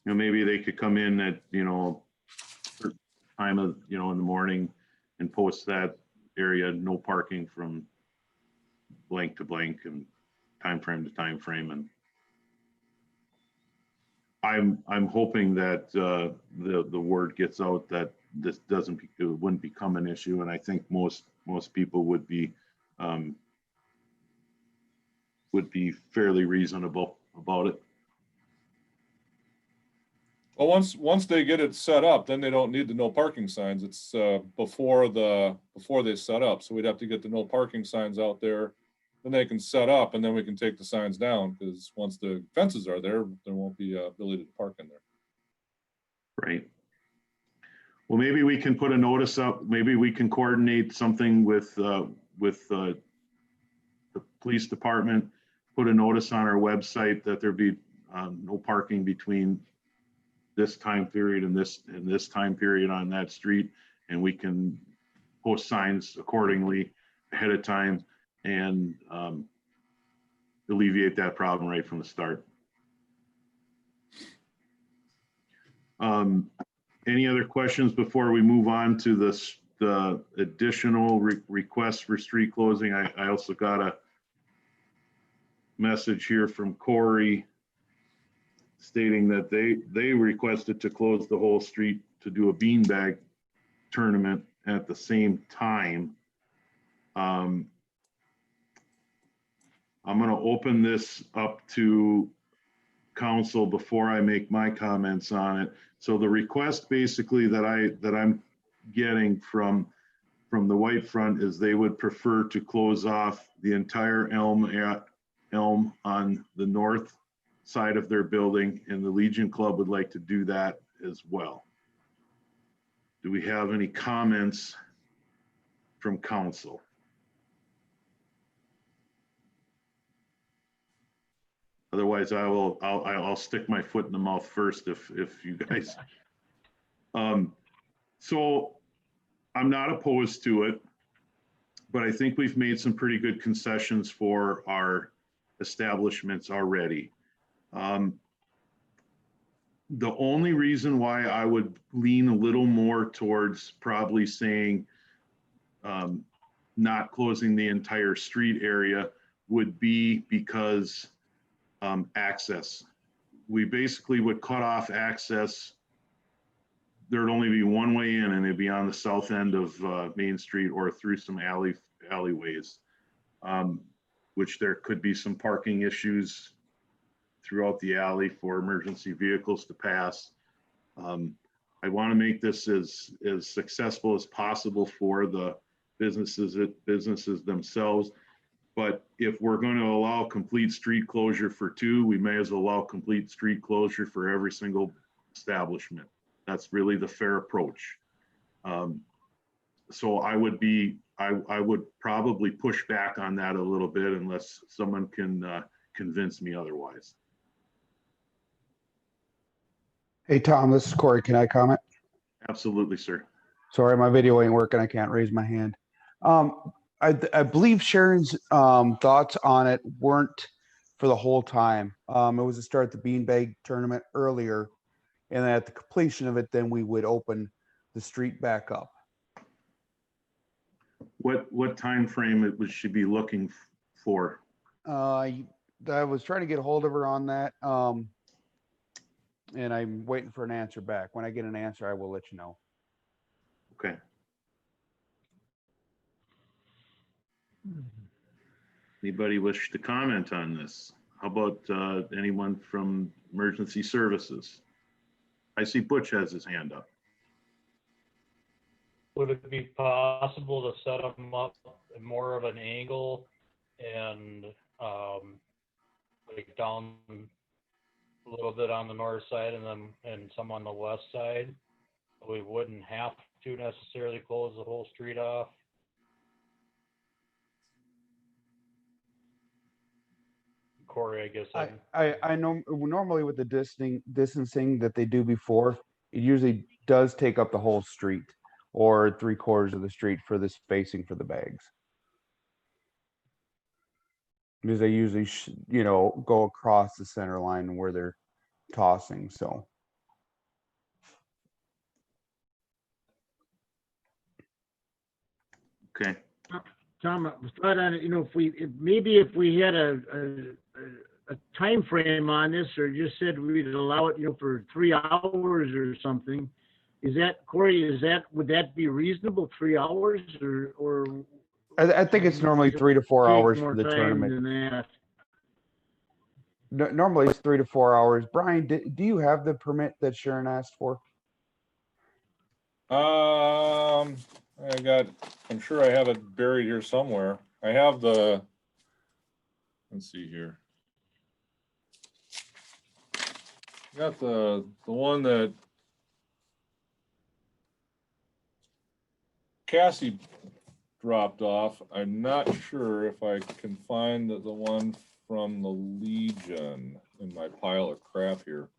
Maybe they could come in at, certain time of, in the morning and post that area, no parking from blank to blank and time frame to time frame. And I'm hoping that the word gets out that this it wouldn't become an issue. And I think most people would be fairly reasonable about it. Well, once they get it set up, then they don't need the no parking signs. It's before they set up. So we'd have to get the no parking signs out there. Then they can set up and then we can take the signs down, because once the fences are there, there won't be ability to park in there. Right. Well, maybe we can put a notice up. Maybe we can coordinate something with the police department, put a notice on our website that there be no parking between this time period and this time period on that street, and we can post signs accordingly ahead of time and alleviate that problem right from the start. Any other questions before we move on to the additional requests for street closing? I also got a message here from Corey stating that they requested to close the whole street to do a beanbag tournament at the same time. I'm going to open this up to council before I make my comments on it. So the request basically that I'm getting from the White Front is they would prefer to close off the entire Elm on the north side of their building, and the Legion Club would like to do that as well. Do we have any comments from council? Otherwise, I'll stick my foot in the mouth first if you guys. So I'm not opposed to it, but I think we've made some pretty good concessions for our establishments already. The only reason why I would lean a little more towards probably saying not closing the entire street area would be because access. We basically would cut off access. There'd only be one way in, and it'd be on the south end of Main Street or through some alleyways, which there could be some parking issues throughout the alley for emergency vehicles to pass. I want to make this as successful as possible for the businesses themselves. But if we're going to allow complete street closure for two, we may as well allow complete street closure for every single establishment. That's really the fair approach. So I would probably push back on that a little bit unless someone can convince me otherwise. Hey, Tom, this is Corey. Can I comment? Absolutely, sir. Sorry, my video ain't working. I can't raise my hand. I believe Sharon's thoughts on it weren't for the whole time. It was to start the beanbag tournament earlier, and at the completion of it, then we would open the street back up. What time frame it should be looking for? I was trying to get a hold of her on that, and I'm waiting for an answer back. When I get an answer, I will let you know. Okay. Anybody wish to comment on this? How about anyone from emergency services? I see Butch has his hand up. Would it be possible to set them up in more of an angle and like down a little bit on the north side and some on the west side? We wouldn't have to necessarily close the whole street off. Corey, I guess. I know normally with the distancing that they do before, it usually does take up the whole street or 3/4 of the street for the spacing for the bags. because they usually, go across the center line where they're tossing, so. Okay. Tom, I thought on it, if we had a time frame on this, or just said we'd allow it, for 3 hours or something, is that, Corey, would that be reasonable, 3 hours, or? I think it's normally 3 to 4 take hours more for the time tournament. than that? Normally it's 3 to 4 hours. Brian, do you have the permit that Sharon asked for? I'm sure I have it buried here somewhere. I have let's see here. Got the one that Cassie dropped off. I'm not sure if I can find the one from the Legion in my pile of crap here.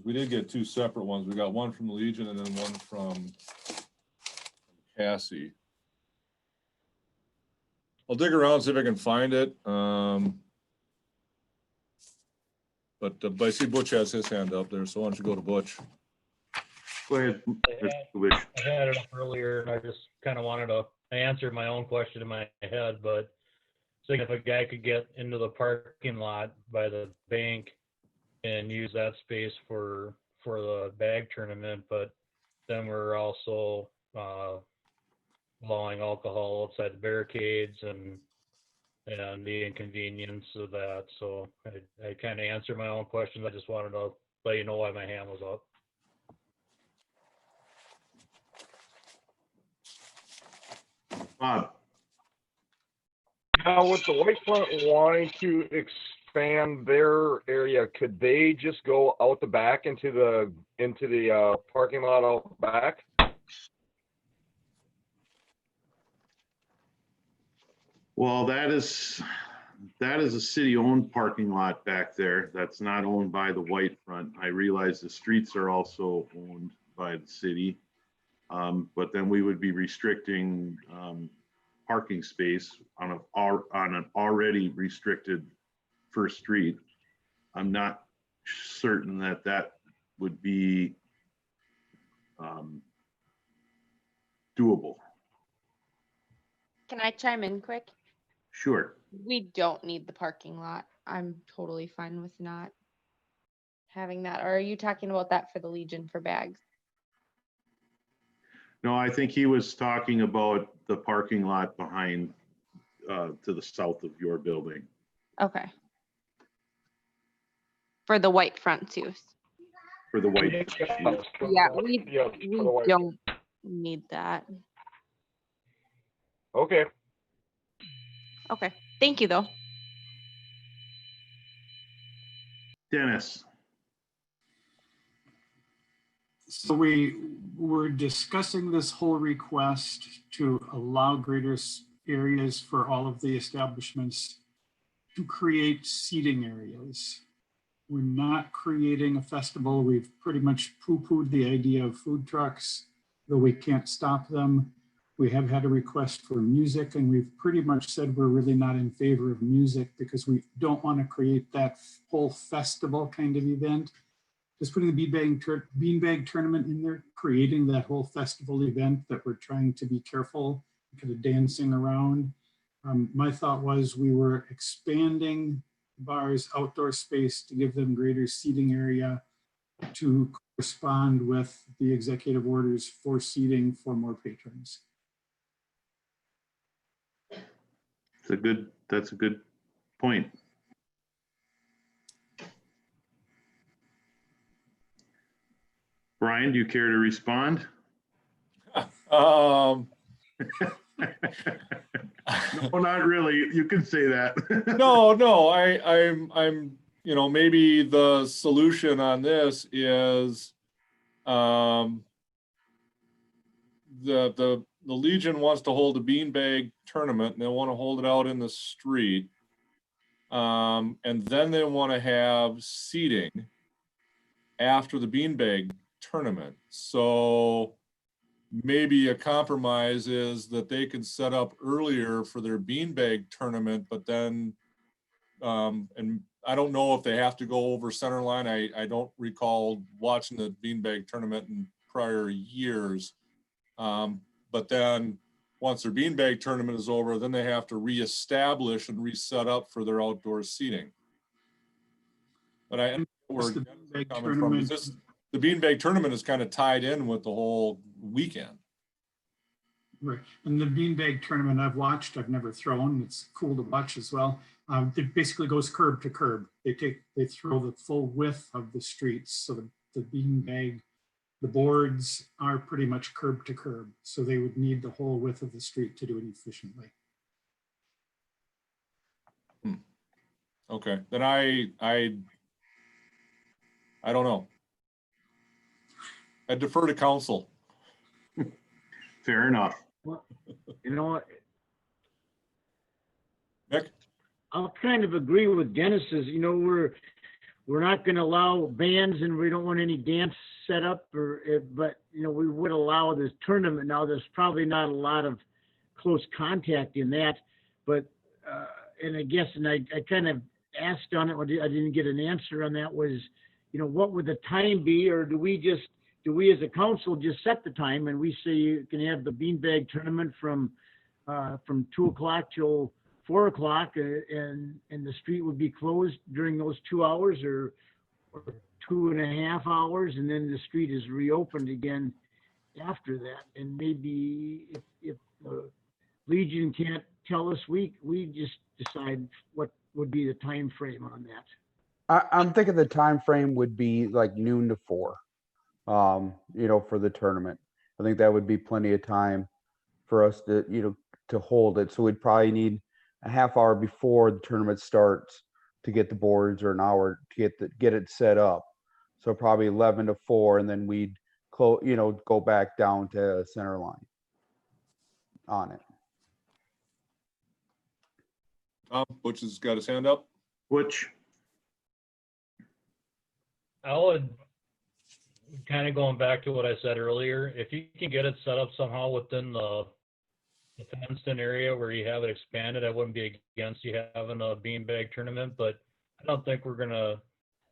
We did get 2 separate ones. We got one from the Legion and then one from Cassie. I'll dig around, see if I can find it. But I see Butch has his hand up there, so why don't you go to Butch? Go ahead. I had it up earlier, and I just kind of wanted to answer my own question in my head, but saying if a guy could get into the parking lot by the bank and use that space for the bag tournament, but then we're also allowing alcohol outside the barricades and the inconvenience of that. So I kind of answered my own questions. I just wanted to let you know why my hand was up. Bob. Now, with the Whitefront wanting to expand their area, could they just go out the back into the parking lot out back? Well, that is a city-owned parking lot back there. That's not owned by the Whitefront. I realize the streets are also owned by the city. But then we would be restricting parking space on an already restricted first street. I'm not certain that would be doable. Can I chime in quick? Sure. We don't need the parking lot. I'm totally fine with not having that. Or are you talking about that for the Legion for bags? No, I think he was talking about the parking lot behind, to the south of your building. Okay. For the Whitefront use. For the white. Yeah, we don't need that. Okay. Okay. Thank you, though. Dennis. So we were discussing this whole request to allow greater areas for all of the establishments to create seating areas. We're not creating a festival. We've pretty much poo-pooed the idea of food trucks, though we can't stop them. We have had a request for music, and we've pretty much said we're really not in favor of music because we don't want to create that whole festival kind of event. Just putting the beanbag tournament in there, creating that whole festival event that we're trying to be careful, kind of dancing around. My thought was we were expanding bars outdoor space to give them greater seating area to correspond with the executive orders for seating for more patrons. That's a good point. Brian, do you care to respond? No, not really. You can say that. no, I'm, maybe the solution on this is, the Legion wants to hold a beanbag tournament and they want to hold it out in the street. And then they want to have seating after the beanbag tournament. So maybe a compromise is that they can set up earlier for their beanbag tournament, but then, and I don't know if they have to go over center line. I don't recall watching the beanbag tournament in prior years. But then once their beanbag tournament is over, then they have to reestablish and reset up for their outdoor seating. But I And where the Dennis is beanbag coming from is tournament- this, the beanbag tournament is kind of tied in with the whole weekend. Right, and the beanbag tournament I've watched, I've never thrown, it's cool to watch as well. It basically goes curb to curb. They throw the full width of the streets, so the beanbag, the boards are pretty much curb to curb, so they would need the whole width of the street to do it efficiently. Okay, then I don't know. I defer to council. Fair enough. Well, you know what? Nick? I'll kind of agree with Dennis's, you know, we're not gonna allow bands and we don't want any dance set up but, you know, we would allow this tournament. Now, there's probably not a lot of close contact in that, but, and I guess, and I kind of asked on it, I didn't get an answer on that was, you know, what would the time be, or do we as a council just set the time and we say you can have the beanbag tournament from 2 o'clock till 4 o'clock and the street would be closed during those 2 hours or 2.5 hours, and then the street is reopened again after that. And maybe if the Legion can't tell us, we just decide what would be the time frame on that. I'm thinking the time frame would be like noon to 4, you know, for the tournament. I think that would be plenty of time for us to, you know, to hold it. So we'd probably need a half hour before the tournament starts to get the boards, or an hour to get it set up. So probably 11 to 4, and then we'd you know, go back down to center line on it. Butch has got his hand up. Which, I would, kind of going back to what I said earlier, if you can get it set up somehow within the fenced-in area where you have it expanded, I wouldn't be against you having a beanbag tournament, but I don't think we're gonna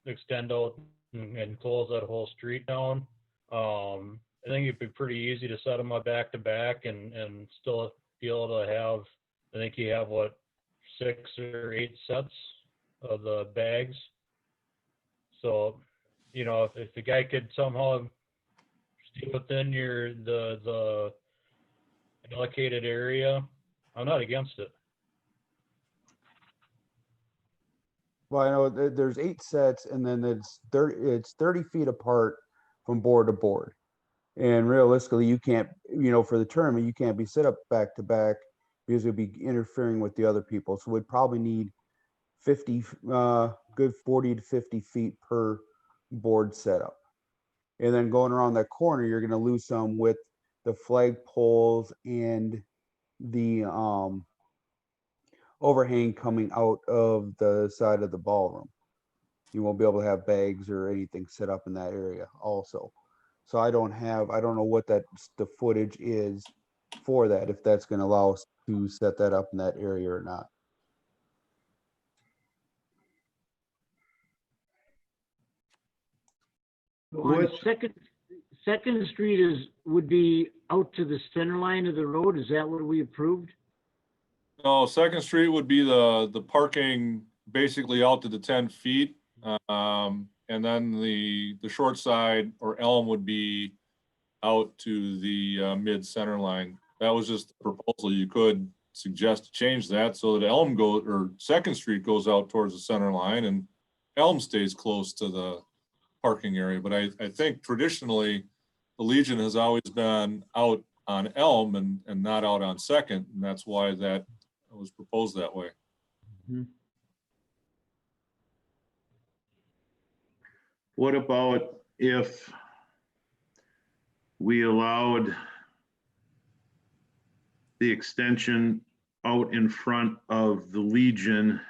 extend out and close that whole street down. I think it'd be pretty easy to set them up back to back and still be able to have, I think you have what, 6 or 8 sets of the bags. So, you know, if the guy could somehow stay within the allocated area, I'm not against it. Well, I know there's 8 sets, and then it's 30 feet apart from board to board. And realistically, you can't, you know, for the tournament, you can't be set up back to back because it'd be interfering with the other people. So we'd probably need 50, good 40 to 50 feet per board setup. And then going around that corner, you're going to lose some with the flag poles and the overhang coming out of the side of the ballroom. You won't be able to have bags or anything set up in that area also. So I don't know what the footage is for that, if that's going to allow us to set that up in that area or not. On Second Street would be out to the center line of the road. Is that what we approved? No, Second Street would be the parking basically out to the 10 feet. And then the short side or Elm would be out to the mid center line. That was just the proposal. You could suggest to change that so that Elm or Second Street goes out towards the center line and Elm stays close to the parking area. But I think traditionally the Legion has always been out on Elm and not out on Second, and that's why that was proposed that way. Mm-hmm. what about if we allowed the extension out in front of the Legion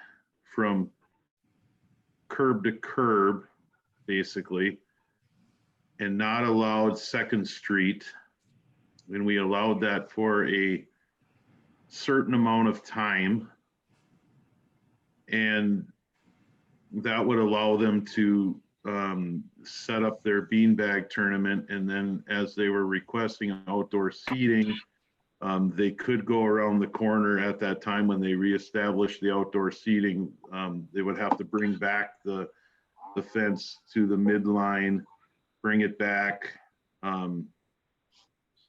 from curb to curb, basically, and not allowed Second Street and we allowed that for a certain amount of time. And that would allow them to set up their beanbag tournament. And then as they were requesting outdoor seating, they could go around the corner at that time when they reestablished the outdoor seating. They would have to bring back the fence to the midline, bring it back. And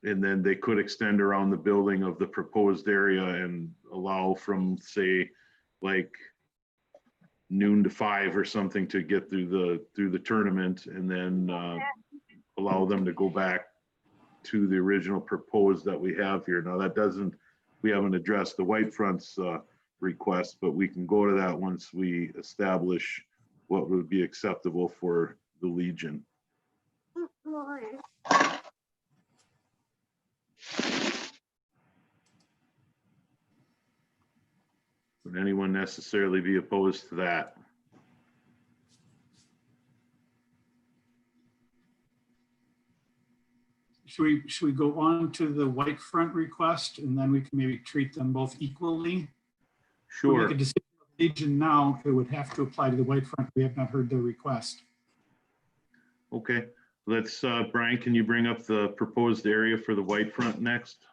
then they could extend around the building of the proposed area and allow from, say, like noon to 5 or something to get through the tournament, and then allow them to go back to the original proposed that we have here. Now we haven't addressed the White Front's request, but we can go to that once we establish what would be acceptable for the Legion. Would anyone necessarily be opposed to that? Should we go on to the White Front request, and then we can maybe treat them both equally? If we Sure. make a decision on Legion now, it would have to apply to the White Front. We have not heard their request. Okay, let's, Brian, can you bring up the proposed area for the White Front next?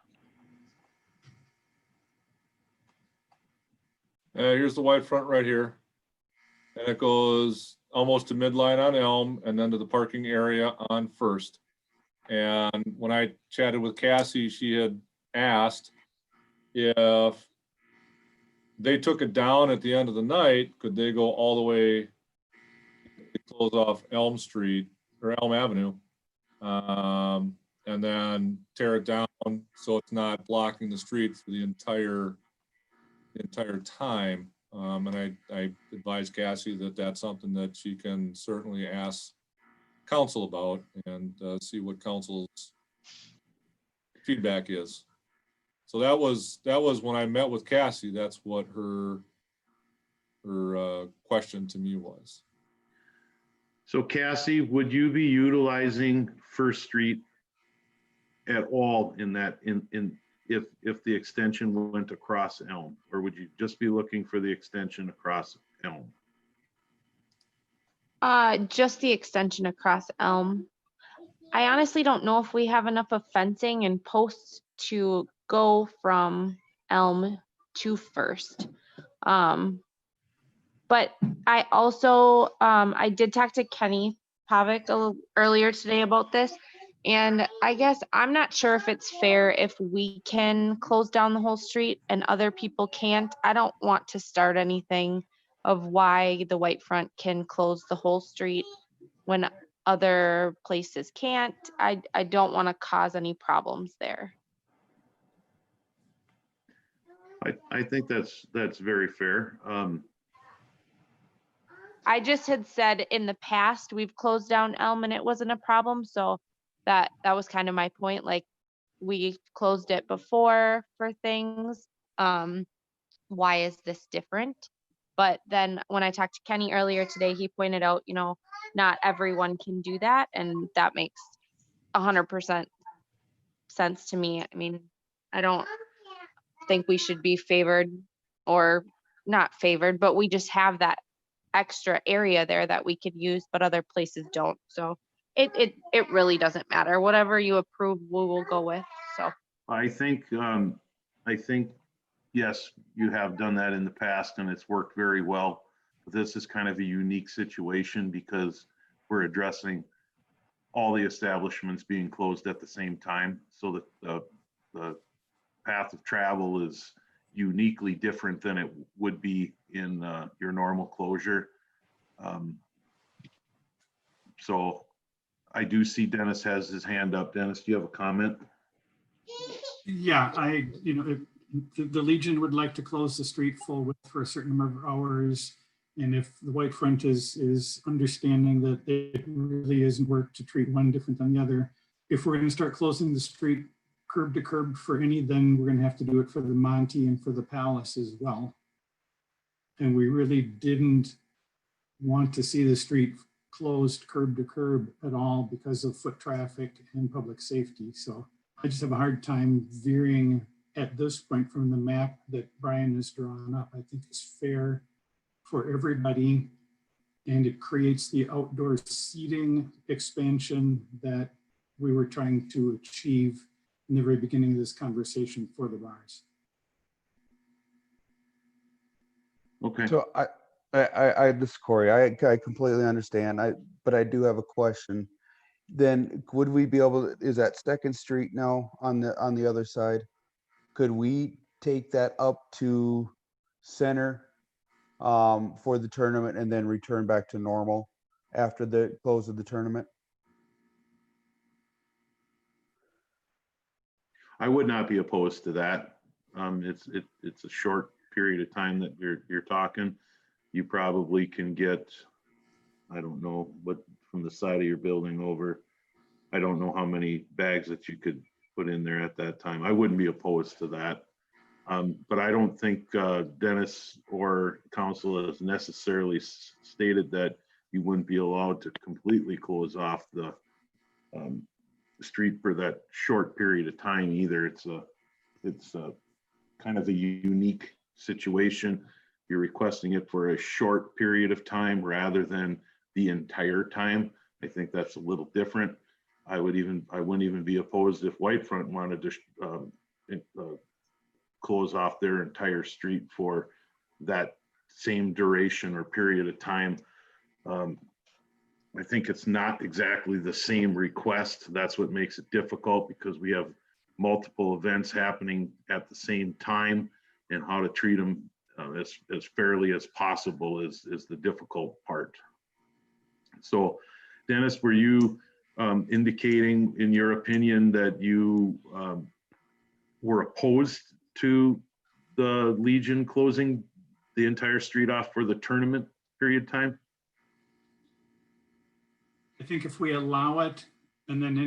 Here's the White Front right here. And it goes almost to midline on Elm and then to the parking area on First. And when I chatted with Cassie, she had asked if they took it down at the end of the night, could they go all the way, close off Elm Street or Elm Avenue, and then tear it down so it's not blocking the street for the entire time. And I advised Cassie that that's something that she can certainly ask council about and see what council's feedback is. So that was when I met with Cassie, that's what her question to me was. So Cassie, would you be utilizing First Street at all in that, if the extension went across Elm, or would you just be looking for the extension across Elm? Just the extension across Elm. I honestly don't know if we have enough of fencing and posts to go from Elm to First. But I also, I did talk to Kenny Pavic a little earlier today about this. And I guess I'm not sure if it's fair if we can close down the whole street and other people can't. I don't want to start anything of why the White Front can close the whole street when other places can't. I don't want to cause any problems there. I think that's very fair. I just had said in the past, we've closed down Elm and it wasn't a problem. So that was kind of my point. Like, we closed it before for things. Why is this different? But then when I talked to Kenny earlier today, he pointed out, not everyone can do that. And that makes 100% sense to me. I mean, I don't think we should be favored, or not favored, but we just have that extra area there that we could use, but other places don't. So it really doesn't matter. Whatever you approve, we will go with. So I think yes, you have done that in the past and it's worked very well. But this is kind of a unique situation because we're addressing all the establishments being closed at the same time. So that the path of travel is uniquely different than it would be in your normal closure. So I do see Dennis has his hand up. Dennis, do you have a comment? Yeah, the Legion would like to close the street full width for a certain number of hours. And if the White Front is understanding that it really isn't work to treat one different than the other, if we're going to start closing the street curb to curb for any, then we're going to have to do it for the Monty and for the Palace as well. And we really didn't want to see the street closed curb to curb at all because of foot traffic and public safety. So I just have a hard time veering at this point from the map that Brian has drawn up. I think it's fair for everybody. And it creates the outdoor seating expansion that we were trying to achieve in the very beginning of this conversation for the bars. Okay. So this is Corey. I completely understand. But I do have a question. Then would we be able to, is that Second Street now on the other side? Could we take that up to center for the tournament and then return back to normal after the close of the tournament? I would not be opposed to that. It's a short period of time that you're talking. You probably can get, I don't know, what from the side of your building over. I don't know how many bags that you could put in there at that time. I wouldn't be opposed to that. But I don't think Dennis or council has necessarily stated that you wouldn't be allowed to completely close off the street for that short period of time either. It's a kind of a unique situation. You're requesting it for a short period of time rather than the entire time. I think that's a little different. I wouldn't even be opposed if Whitefront wanted to close off their entire street for that same duration or period of time. I think it's not exactly the same request. That's what makes it difficult, because we have multiple events happening at the same time, and how to treat them as fairly as possible is the difficult part. So Dennis, were you indicating in your opinion that you were opposed to the Legion closing the entire street off for the tournament period time? I think if we allow it, and then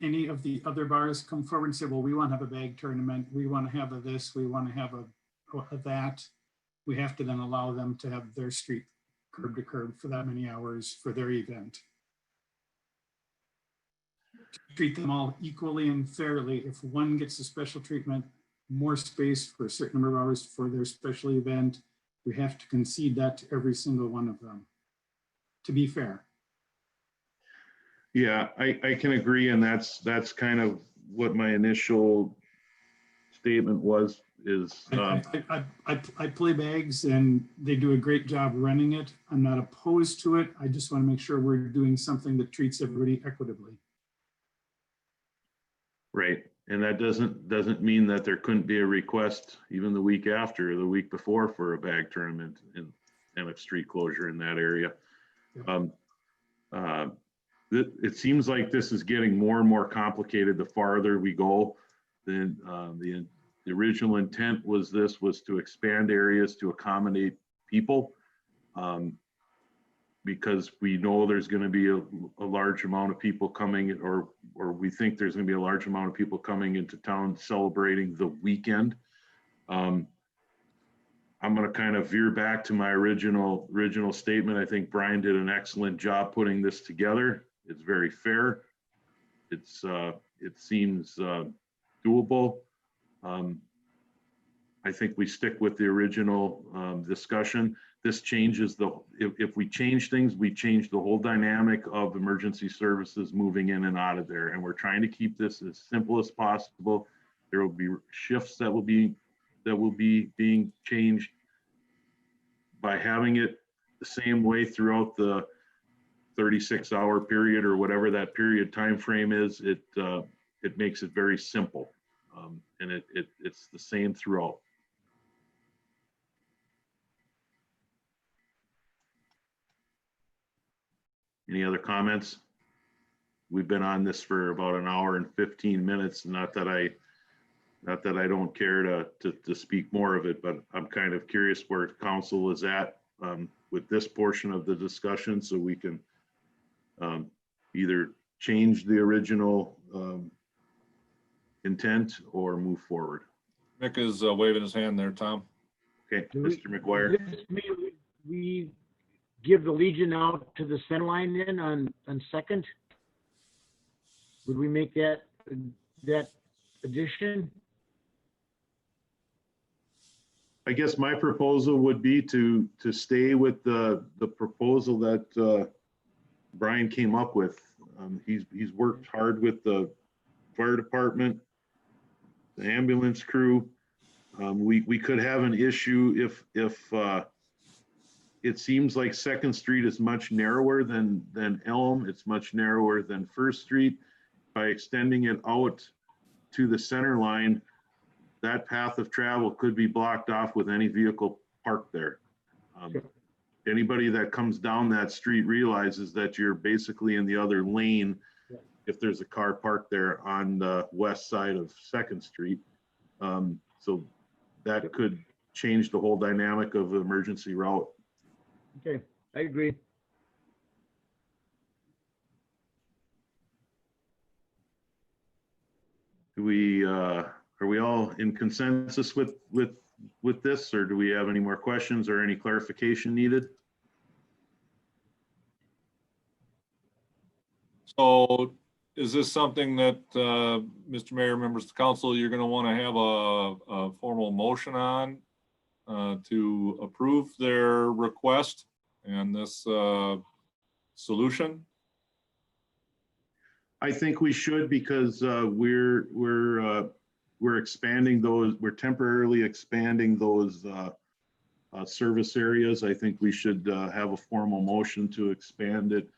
any of the other bars come forward and say, well, we want to have a bag tournament, we want to have a this, we want to have a that, we have to then allow them to have their street curb to curb for that many hours for their event. Treat them all equally and fairly. If one gets a special treatment, more space for a certain number of hours for their special event, we have to concede that to every single one of them, to be fair. Yeah, I can agree, and that's kind of what my initial statement was. I play bags and they do a great job running it. I'm not opposed to it. I just want to make sure we're doing something that treats everybody equitably. Right, and that doesn't mean that there couldn't be a request even the week after or the week before for a bag tournament and a street closure in that area. It seems like this is getting more and more complicated the farther we go. Then the original intent was to expand areas to accommodate people, because we know there's going to be a large amount of people coming, or we think there's going to be a large amount of people coming into town celebrating the weekend. I'm going to kind of veer back to my original statement. I think Brian did an excellent job putting this together. It's very fair. It seems doable. I think we stick with the original discussion. This changes if we change things, we change the whole dynamic of emergency services moving in and out of there. And we're trying to keep this as simple as possible. There will be shifts that will be being changed. By having it the same way throughout the 36-hour period or whatever that period time frame is, it makes it very simple, and it's the same throughout. Any other comments? We've been on this for about an hour and 15 minutes. Not that I don't care to speak more of it, but I'm kind of curious where council is at with this portion of the discussion, so we can either change the original intent or move forward. Nick is waving his hand there, Tom. Okay, Mr. McGuire. We give the Legion out to the center line then on second? Would we make that that addition? I guess my proposal would be to stay with the proposal that Brian came up with. He's worked hard with the fire department, the ambulance crew. We could have an issue if it seems like Second Street is much narrower than Elm. It's much narrower than First Street. By extending it out to the center line, that path of travel could be blocked off with any vehicle parked there. Anybody that comes down that street realizes that you're basically in the other lane if there's a car parked there on the west side of Second Street. So that could change the whole dynamic of the emergency route. Okay, I agree. Do we, are we all in consensus with this, or do we have any more questions or any clarification needed? So is this something that, Mr. Mayor, members of the council, you're gonna wanna have a formal motion on to approve their request and this solution? I think we should, because we're expanding those, we're temporarily expanding those service areas. I think we should have a formal motion to expand it,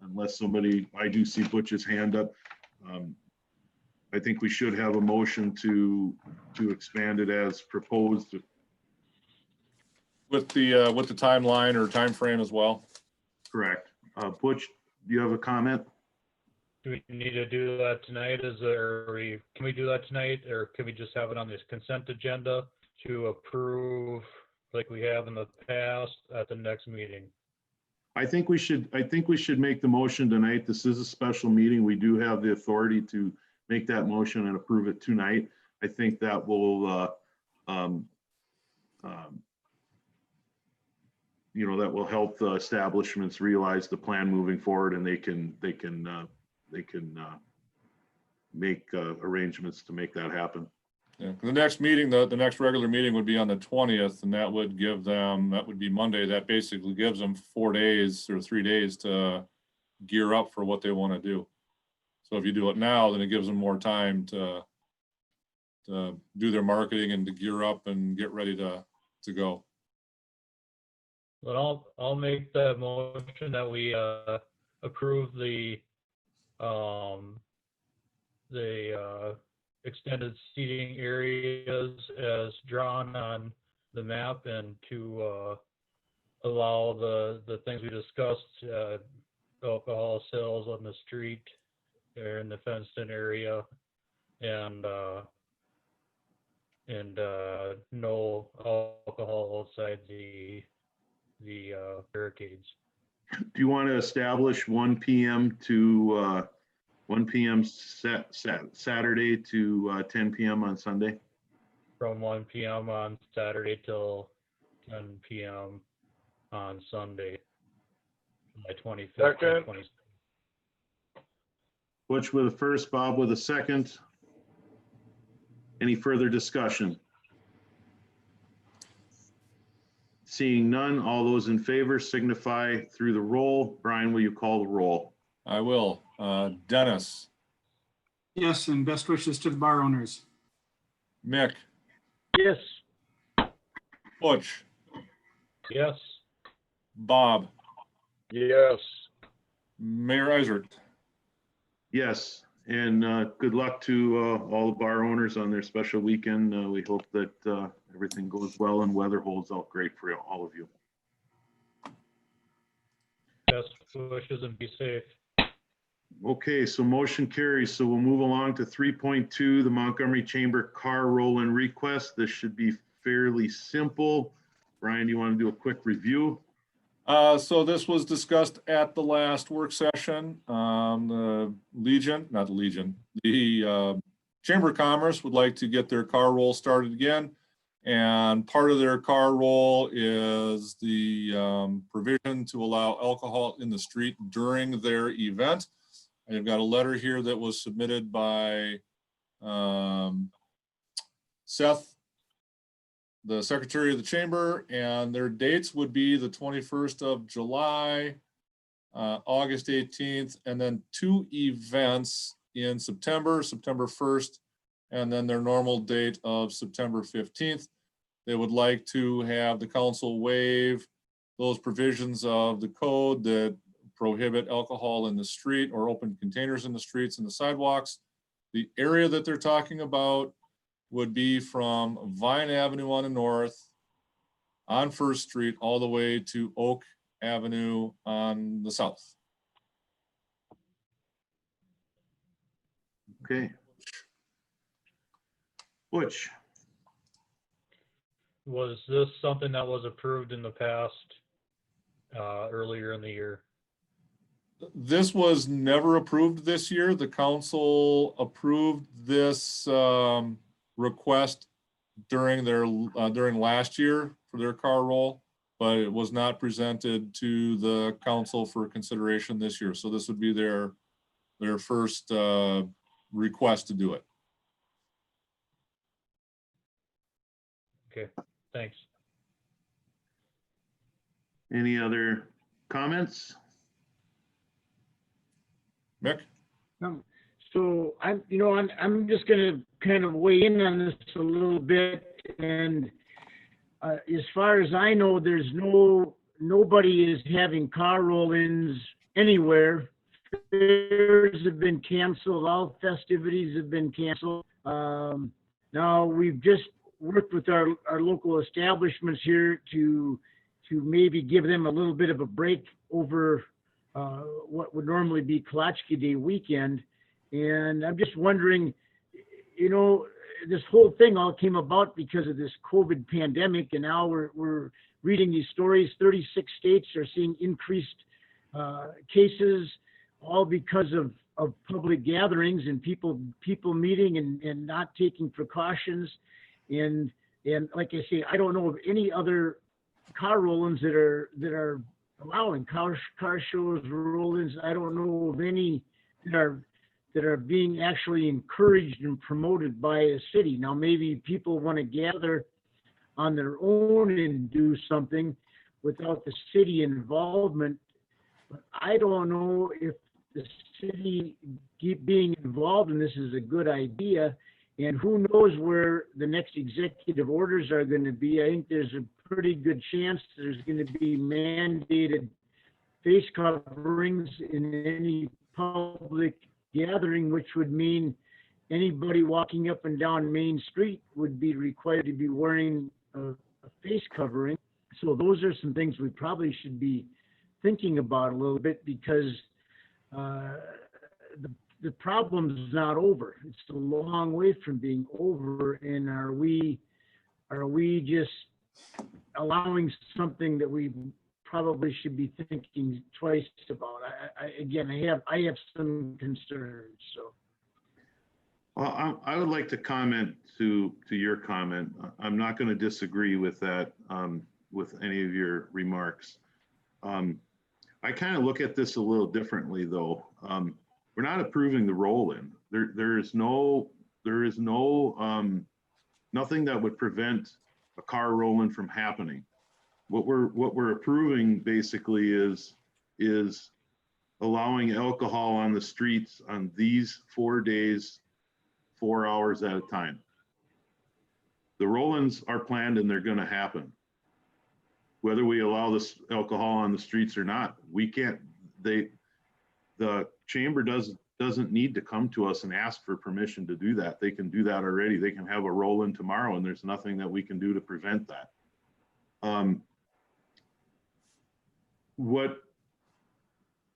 unless somebody, I do see Butch's hand up. I think we should have a motion to expand it as proposed. With the timeline or time frame as well? Correct. Butch, do you have a comment? Do we need to do that tonight? Can we do that tonight, or can we just have it on this consent agenda to approve like we have in the past at the next meeting? I think we should make the motion tonight. This is a special meeting. We do have the authority to make that motion and approve it tonight. I think that will, you know, that will help the establishments realize the plan moving forward, and they can make arrangements to make that happen. Yeah, the next meeting, the next regular meeting would be on the 20th, and that would give them, that would be Monday. That basically gives them 4 days or 3 days to gear up for what they want to do. So if you do it now, then it gives them more time to do their marketing and to gear up and get ready to go. But I'll make the motion that we approve the extended seating areas as drawn on the map, and to allow the things we discussed, alcohol sales on the street or in the fenced-in area, and no alcohol outside the barricades. Do you want to establish 1 p.m. to 1 p.m. Saturday to 10 p.m. on Sunday? From 1 p.m. on Saturday till 10 p.m. on Sunday, July 25th. Second. 26th. Butch with the first, Bob with a second. Any further discussion? Seeing none, all those in favor signify through the roll. Brian, will you call the roll? I will. Dennis, Yes, and best wishes to the bar owners. Mick, Yes, Butch, Yes. Bob, Yes. Mayor Isaac. Yes, and good luck to all the bar owners on their special weekend. We hope that everything goes well and weather holds out great for all of you. Best wishes and be safe. Okay, so motion carries. So we'll move along to 3.2, the Montgomery Chamber car roll-in request. This should be fairly simple. Brian, do you want to do a quick review? So this was discussed at the last work session. The Chamber of Commerce would like to get their car roll started again. And part of their car roll is the provision to allow alcohol in the street during their event. I've got a letter here that was submitted by Seth, the Secretary of the Chamber, and their dates would be the 21st of July, August 18th, and then 2 events in September, September 1st, and then their normal date of September 15th. They would like to have the council waive those provisions of the code that prohibit alcohol in the street or open containers in the streets and the sidewalks. The area that they're talking about would be from Vine Avenue on the north, on First Street, all the way to Oak Avenue on the south. Okay. Butch, Was this something that was approved in the past, earlier in the year? This was never approved this year. The council approved this request during last year for their car roll, but it was not presented to the council for consideration this year. So this would be their first request to do it. Okay, thanks. any other comments? Mick? So I'm just gonna kind of weigh in on this a little bit, and as far as I know, there's nobody is having car roll-ins anywhere. Fairs have been canceled, all festivities have been canceled. Now we've just worked with our local establishments here to maybe give them a little bit of a break over what would normally be Kolachki Day weekend. And I'm just wondering, this whole thing all came about because of this COVID pandemic, and now we're reading these stories. 36 states are seeing increased cases, all because of public gatherings and people meeting and not taking precautions. And like I say, I don't know of any other car roll-ins that are allowing car shows, roll-ins. I don't know of any that are being actually encouraged and promoted by a city. Now, maybe people want to gather on their own and do something without the city involvement. But I don't know if the city being involved in this is a good idea. And who knows where the next executive orders are going to be. I think there's a pretty good chance there's going to be mandated face coverings in any public gathering, which would mean anybody walking up and down Main Street would be required to be wearing a face covering. So those are some things we probably should be thinking about a little bit, because the problem's not over. It's a long way from being over. And are we just allowing something that we probably should be thinking twice about? I have some concerns. So, Well, I would like to comment to your comment. I'm not going to disagree with that, with any of your remarks. I kind of look at this a little differently, though. We're not approving the roll-in. There is nothing that would prevent a car roll-in from happening. What we're approving basically is allowing alcohol on the streets on these 4 days, 4 hours at a time. The roll-ins are planned and they're going to happen. Whether we allow this alcohol on the streets or not, we can't. The chamber doesn't need to come to us and ask for permission to do that. They can do that already. They can have a roll-in tomorrow, and there's nothing that we can do to prevent that. What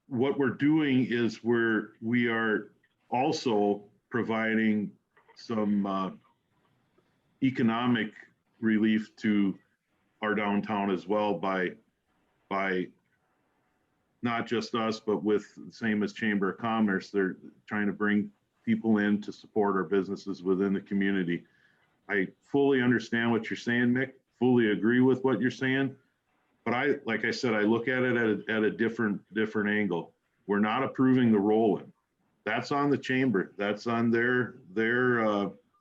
we're doing is we are also providing some economic relief to our downtown as well by not just us, but with the same as Chamber of Commerce. They're trying to bring people in to support our businesses within the community. I fully understand what you're saying, Mick, fully agree with what you're saying. But like I said, I look at it at a different angle. We're not approving the roll-in. That's on the chamber. That's on their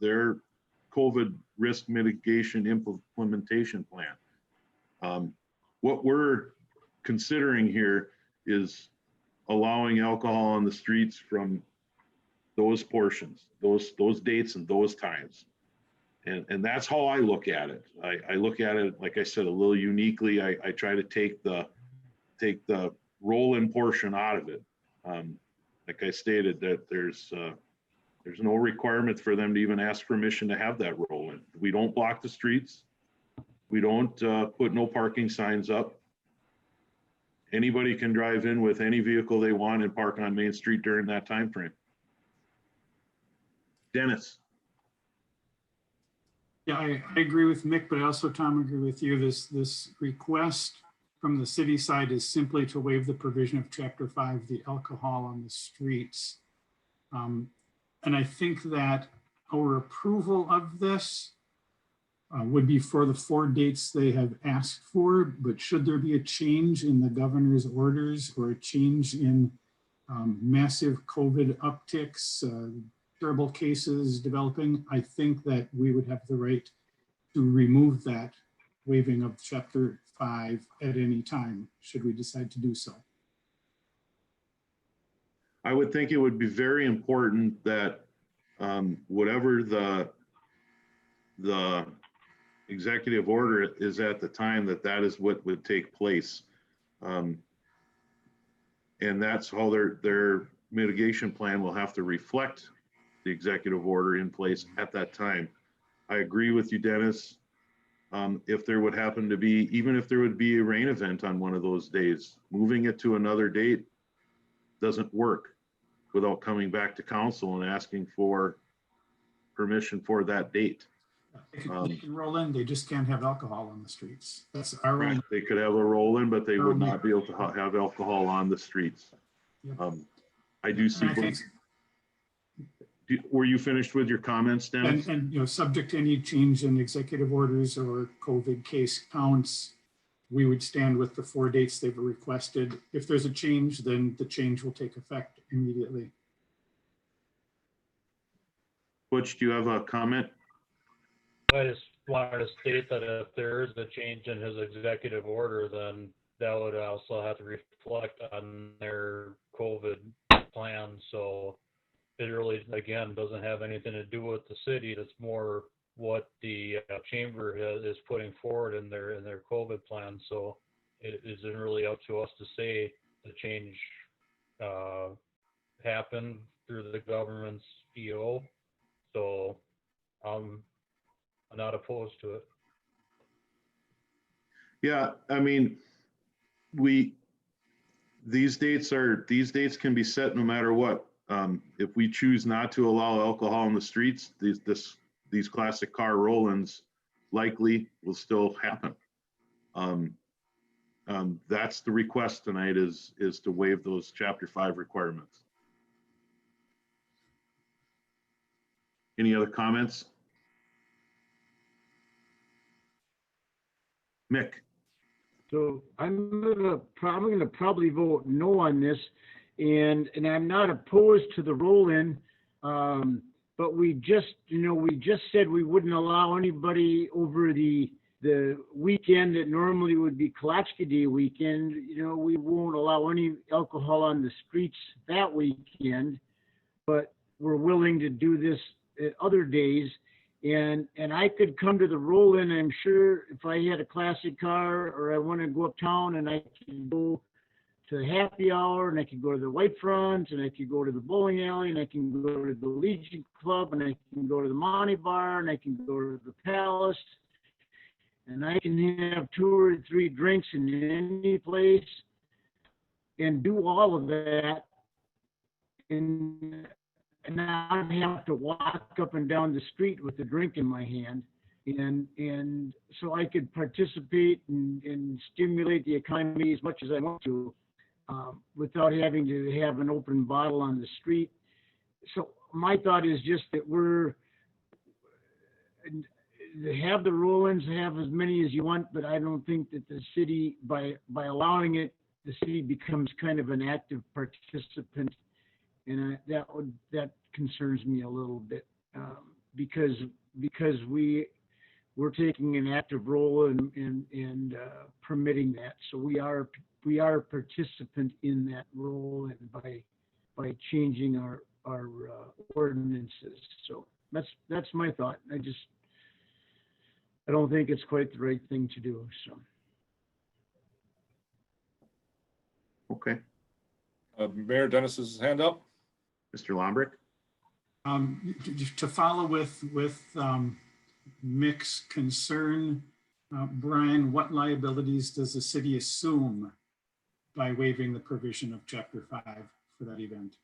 COVID risk mitigation implementation plan. What we're considering here is allowing alcohol on the streets from those portions, those dates and those times. And that's how I look at it. I look at it, like I said, a little uniquely. I try to take the roll-in portion out of it. Like I stated, that there's no requirement for them to even ask permission to have that roll-in. We don't block the streets. We don't put no parking signs up. Anybody can drive in with any vehicle they want and park on Main Street during that time frame. Dennis. Yeah, I agree with Mick, but I also, Tom, agree with you. This request from the city side is simply to waive the provision of Chapter 5, the alcohol on the streets. And I think that our approval of this would be for the 4 dates they have asked for, but should there be a change in the governor's orders or a change in massive COVID upticks, terrible cases developing, I think that we would have the right to remove that waiving of Chapter 5 at any time, should we decide to do so. I would think it would be very important that whatever the executive order is at the time, that is what would take place. And that's how their mitigation plan will have to reflect the executive order in place at that time. I agree with you, Dennis. If there would happen to be, even if there would be a rain event on one of those days, moving it to another date doesn't work without coming back to council and asking for permission for that date. They can roll in, they just can't have alcohol on the streets. That's our own. They could have a roll-in, but they would not be able to have alcohol on the streets. Yep. I do see. Were you finished with your comments, Dennis? And you know, subject to any change in executive orders or COVID case counts, we would stand with the 4 dates they've requested. If there's a change, then the change will take effect immediately. Butch, do you have a comment? I just wanted to state that if there is a change in his executive order, then that would also have to reflect on their COVID plan. So it really, again, doesn't have anything to do with the city. It's more what the chamber is putting forward in their COVID plan. So it isn't really up to us to say the change happened through the government's EO. So I'm not opposed to it. Yeah, I mean, these dates can be set no matter what. If we choose not to allow alcohol in the streets, these classic car roll-ins likely will still happen. That's the request tonight, is to waive those Chapter 5 requirements. Any other comments? Mick. So I'm probably vote no on this, and I'm not opposed to the roll-in, but we just said we wouldn't allow anybody over the weekend that normally would be Kalachka Day weekend. We won't allow any alcohol on the streets that weekend, but we're willing to do this at other days. And I could come to the roll-in, I'm sure, if I had a classic car or I want to go uptown, and I could go to the happy hour, and I could go to the White Front, and I could go to the bowling alley, and I can go to the Legion Club, and I can go to the Monty Bar, and I can go to the Palace, and I can have 2 or 3 drinks in any place and do all of that and not have to walk up and down the street with a drink in my hand. And so I could participate and stimulate the economy as much as I want to without having to have an open bottle on the street. So my thought is just that have the roll-ins, have as many as you want, but I don't think that the city, by allowing it, the city becomes kind of an active participant And that concerns me a little bit, because we're taking an active role in permitting that. So we are a participant in that role, and by changing our ordinances. So that's my thought. I don't think it's quite the right thing to do, so. Okay, Mayor Dennis's hand up. Mr. Lombrick? To follow with Mick's concern, Brian, what liabilities does the city assume by waiving the provision of Chapter 5 for that event?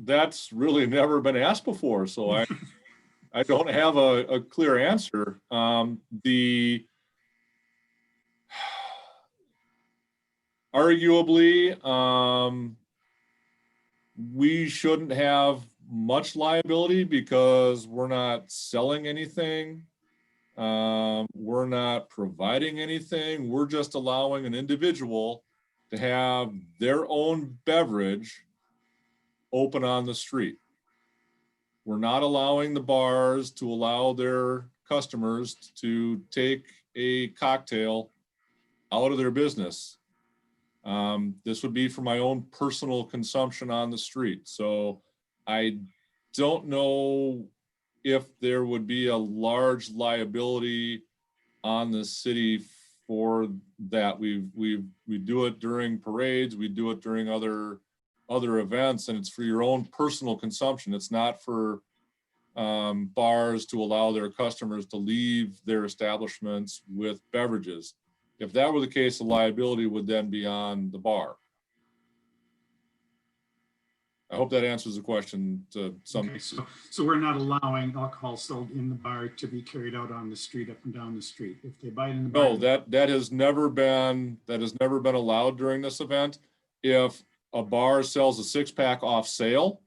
That's really never been asked before, so I don't have a clear answer. Arguably, we shouldn't have much liability because we're not selling anything. We're not providing anything. We're just allowing an individual to have their own beverage open on the street. We're not allowing the bars to allow their customers to take a cocktail out of their business. This would be for my own personal consumption on the street. So I don't know if there would be a large liability on the city for that. We do it during parades, we do it during other events, and it's for your own personal consumption. It's not for bars to allow their customers to leave their establishments with beverages. If that were the case, the liability would then be on the bar. I hope that answers the question to some. Okay, so we're not allowing alcohol sold in the bar to be carried out on the street, up and down the street. If they buy it in the bar. No, that has never been allowed during this event. If a bar sells a 6-pack off sale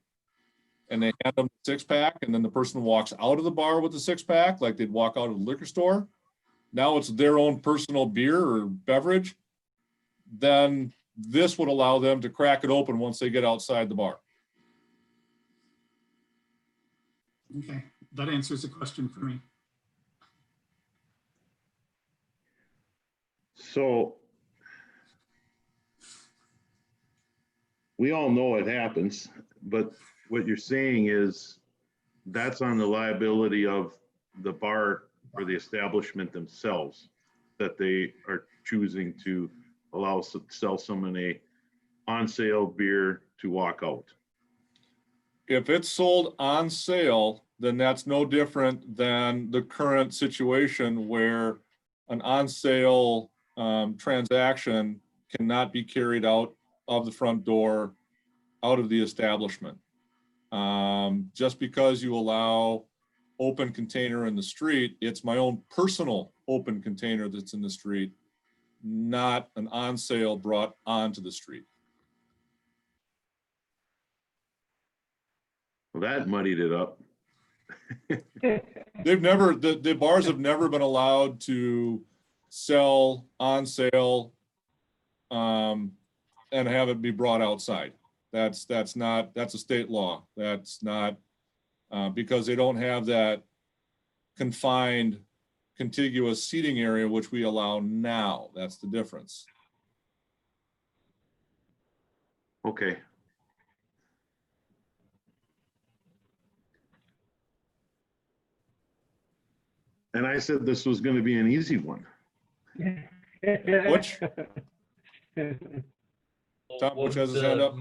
and they hand them the 6-pack, and then the person walks out of the bar with the 6-pack, like they'd walk out of the liquor store, now it's their own personal beer or beverage, then this would allow them to crack it open once they get outside the bar. Okay, that answers the question for me. So we all know it happens, but what you're saying is that's on the liability of the bar or the establishment themselves, that they are choosing to allow sell someone a on sale beer to walk out. If it's sold on sale, then that's no different than the current situation where an on sale transaction cannot be carried out of the front door, out of the establishment. Just because you allow open container in the street, it's my own personal open container that's in the street, not an on sale brought onto the street. Well, that muddied it up. The bars have never been allowed to sell on sale and have it be brought outside. That's a state law. That's not because they don't have that confined contiguous seating area, which we allow now. That's the difference. Okay. And I said this was going to be an easy one. Which? Tom, which has his hand up?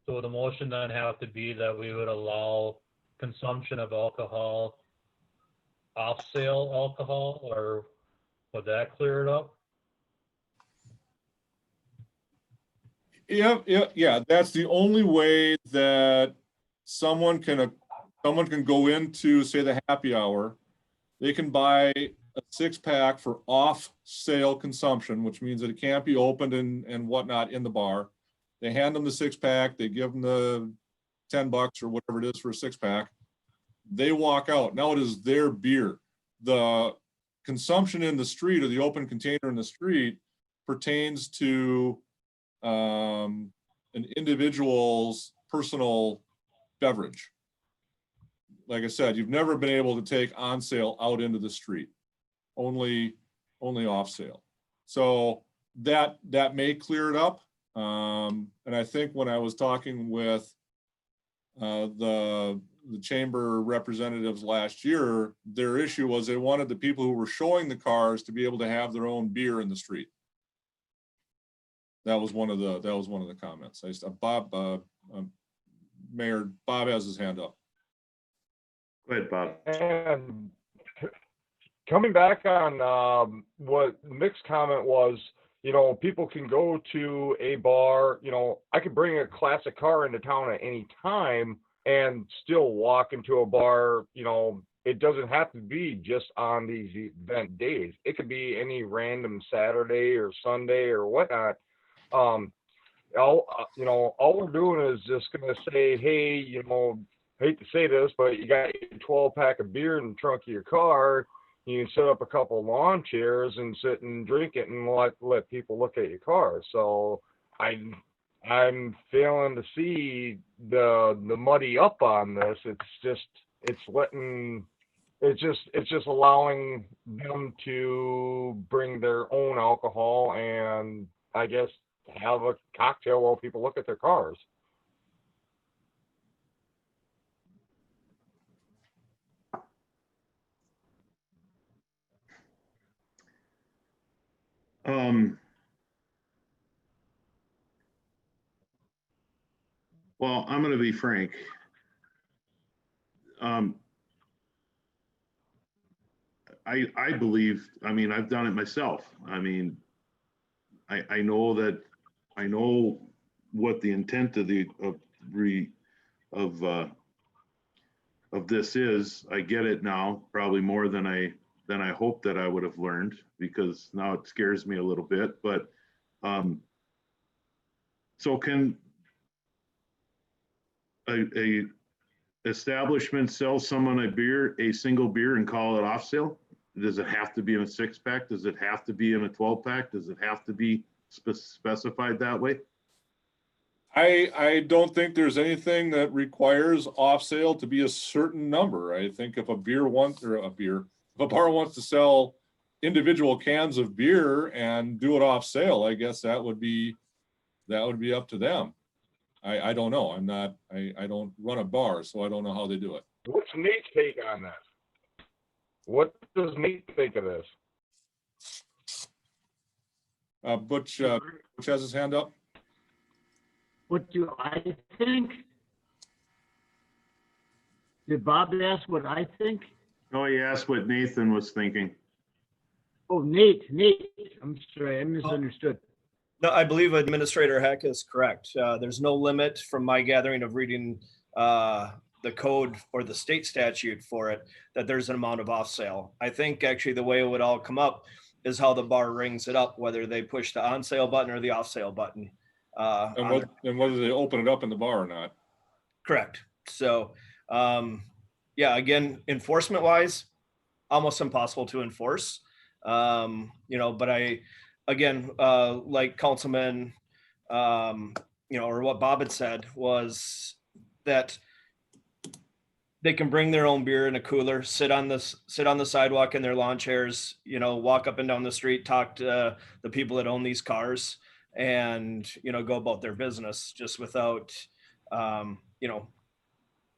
So the motion then have to be that we would allow consumption of alcohol, off-sale alcohol, or would that clear it up? Yeah. That's the only way that someone can go into, say, the happy hour. They can buy a 6-pack for off-sale consumption, which means that it can't be opened and whatnot in the bar. They hand them the 6-pack, they give them the $10 or whatever it is for a 6-pack. They walk out. Now it is their beer. The consumption in the street or the open container in the street pertains to an individual's personal beverage. Like I said, you've never been able to take on sale out into the street, only off sale. So that may clear it up. And I think when I was talking with the chamber representatives last year, their issue was they wanted the people who were showing the cars to be able to have their own beer in the street. That was one of the comments. Bob, Mayor Bob has his hand up. Go ahead, Bob. And coming back on what Mick's comment was, you know, people can go to a bar, you know, I could bring a classic car into town at any time and still walk into a bar, you know, it doesn't have to be just on these event days. It could be any random Saturday or Sunday or whatnot. You know, all we're doing is just going to say, hey, you know, hate to say this, but you got your 12-pack of beer in the trunk of your car. You can set up a couple lawn chairs and sit and drink it and let people look at your car. So I'm failing to see the muddy up on this. It's just allowing them to bring their own alcohol and I guess have a cocktail while people look at their cars. Well, I'm going to be frank. I believe, I mean, I've done it myself. I mean, I know what the intent of this is. I get it now, probably more than I hoped that I would have learned, because now it scares me a little bit. But so can a establishment sell someone a single beer and call it off sale? Does it have to be in a 6-pack? Does it have to be in a 12-pack? Does it have to be specified that way? I don't think there's anything that requires off sale to be a certain number. I think if a bar wants to sell individual cans of beer and do it off sale, I guess that would be up to them. I don't know. I don't run a bar, so I don't know how they do it. What's Nate's take on that? What does Nate think of this? Butch has his hand up. What do I think? Did Bob ask what I think? No, he asked what Nathan was thinking. Oh, Nate, I'm sorry, I misunderstood. No, I believe Administrator Heck is correct. There's no limit from my gathering of reading the code or the state statute for it, that there's an amount of off sale. I think actually the way it would all come up is how the bar rings it up, whether they push the on sale button or the off sale button. And whether they open it up in the bar or not. Correct. So, yeah, again, enforcement wise, almost impossible to enforce. You know, but like Councilman, you know, or what Bob had said was that they can bring their own beer in a cooler, sit on the sidewalk in their lawn chairs, you know, walk up and down the street, talk to the people that own these cars, and, you know, go about their business just without, you know,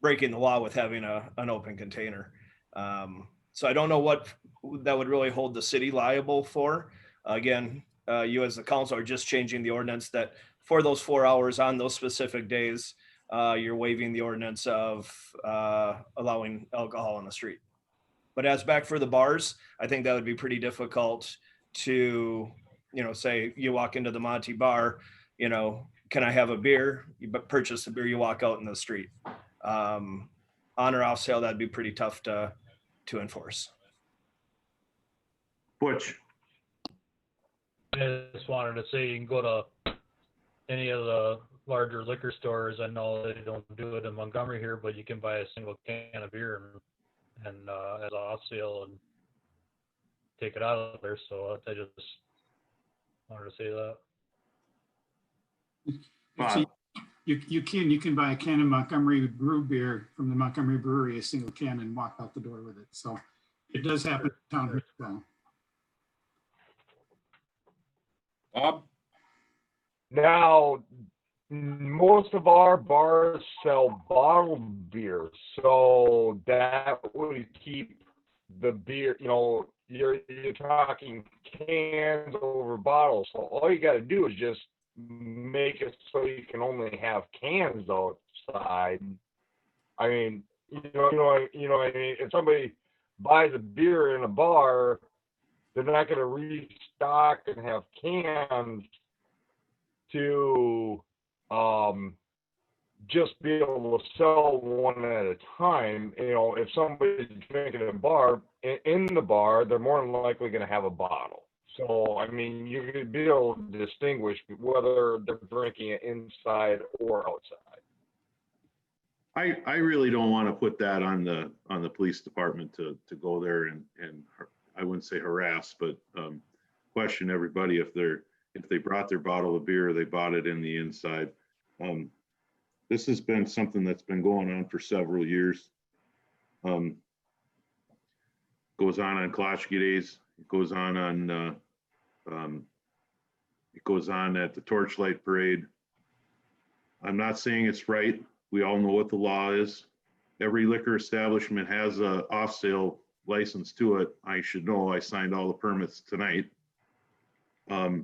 breaking the law with having an open container. So I don't know what that would really hold the city liable for. Again, you as the council are just changing the ordinance that for those 4 hours on those specific days, you're waiving the ordinance of allowing alcohol on the street. But as back for the bars, I think that would be pretty difficult to, you know, say you walk into the Monty bar, you know, can I have a beer? You purchase the beer, you walk out in the street. On or off sale, that'd be pretty tough to enforce. Butch. I just wanted to say you can go to any of the larger liquor stores. I know they don't do it in Montgomery here, but you can buy a single can of beer and as off sale and take it out of there. So I just wanted to say that. Bob. You can buy a can of Montgomery brew beer from the Montgomery Brewery, a single can, and walk out the door with it. So it does happen in town as well. Bob? Now, most of our bars sell bottled beer, so that would keep the beer, you're talking cans over bottles. So all you got to do is just make it so you can only have cans outside. I mean, what I mean. If somebody buys a beer in a bar, they're not going to restock and have cans to just be able to sell one at a time. If somebody's drinking in a bar, in the bar, they're more than likely going to have a bottle. So, I mean, you're going to be able to distinguish whether they're drinking it inside or outside. I really don't want to put that on the police department to go there and I wouldn't say harass, but question everybody if they brought their bottle of beer, they bought it in the inside. This has been something that's been going on for several years. Goes on Klotchke days. It goes on at the Torchlight Parade. I'm not saying it's right. We all know what the law is. Every liquor establishment has a off-sale license to it. I should know. I signed all the permits tonight. I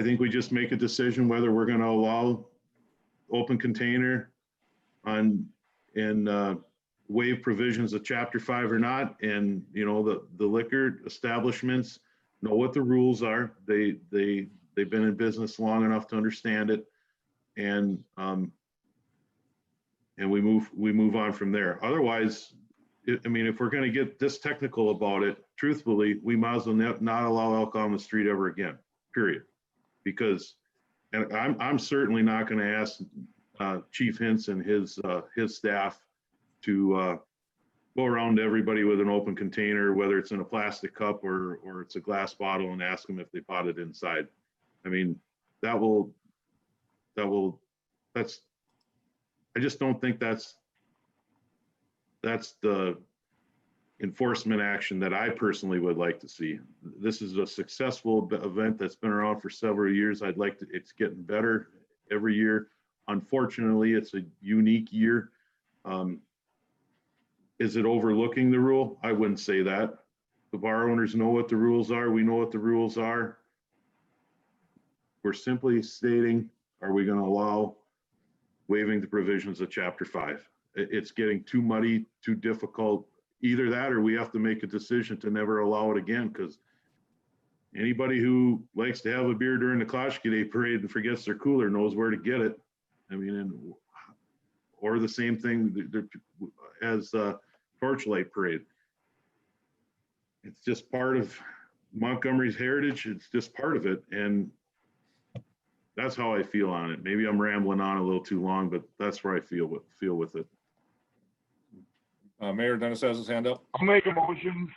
think we just make a decision whether we're going to allow open container and waive provisions of Chapter 5 or not. And the liquor establishments know what the rules are. They've been in business long enough to understand it, and we move on from there. Otherwise, I mean, if we're going to get this technical about it, truthfully, we might as well not allow alcohol on the street ever again. Period. Because, and I'm certainly not going to ask Chief Hintz and his staff to go around to everybody with an open container, whether it's in a plastic cup or it's a glass bottle, and ask them if they bought it inside. I mean, I just don't think that's the enforcement action that I personally would like to see. This is a successful event that's been around for several years. It's getting better every year. Unfortunately, it's a unique year. Is it overlooking the rule? I wouldn't say that. The bar owners know what the rules are. We know what the rules are. We're simply stating, are we going to allow waiving the provisions of Chapter 5? It's getting too muddy, too difficult. Either that or we have to make a decision to never allow it again, because anybody who likes to have a beer during the Klotchke Day parade and forgets their cooler knows where to get it. I mean, or the same thing as Torchlight Parade. It's just part of Montgomery's heritage. It's just part of it. And that's how I feel on it. Maybe I'm rambling on a little too long, but that's where I feel with it. Mayor Dennis has his hand up. I'll make a motion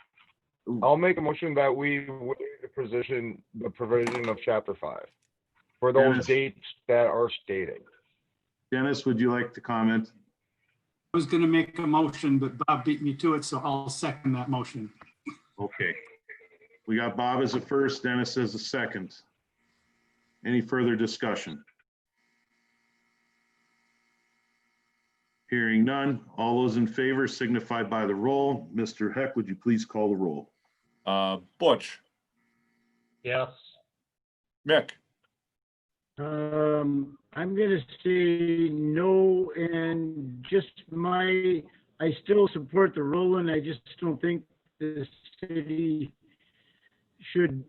that we waive the provision of Chapter 5 for those Dennis. dates that are stated. Dennis, would you like to comment? I was going to make a motion, but Bob beat me to it, so I'll second that motion. Okay. We got Bob as a first, Dennis as a second. Any further discussion? Hearing none. All those in favor signify by the roll. Mr. Heck, would you please call the roll? Butch, Yes. Mick, I'm gonna say no, and I still support the Roland. I just don't think the city should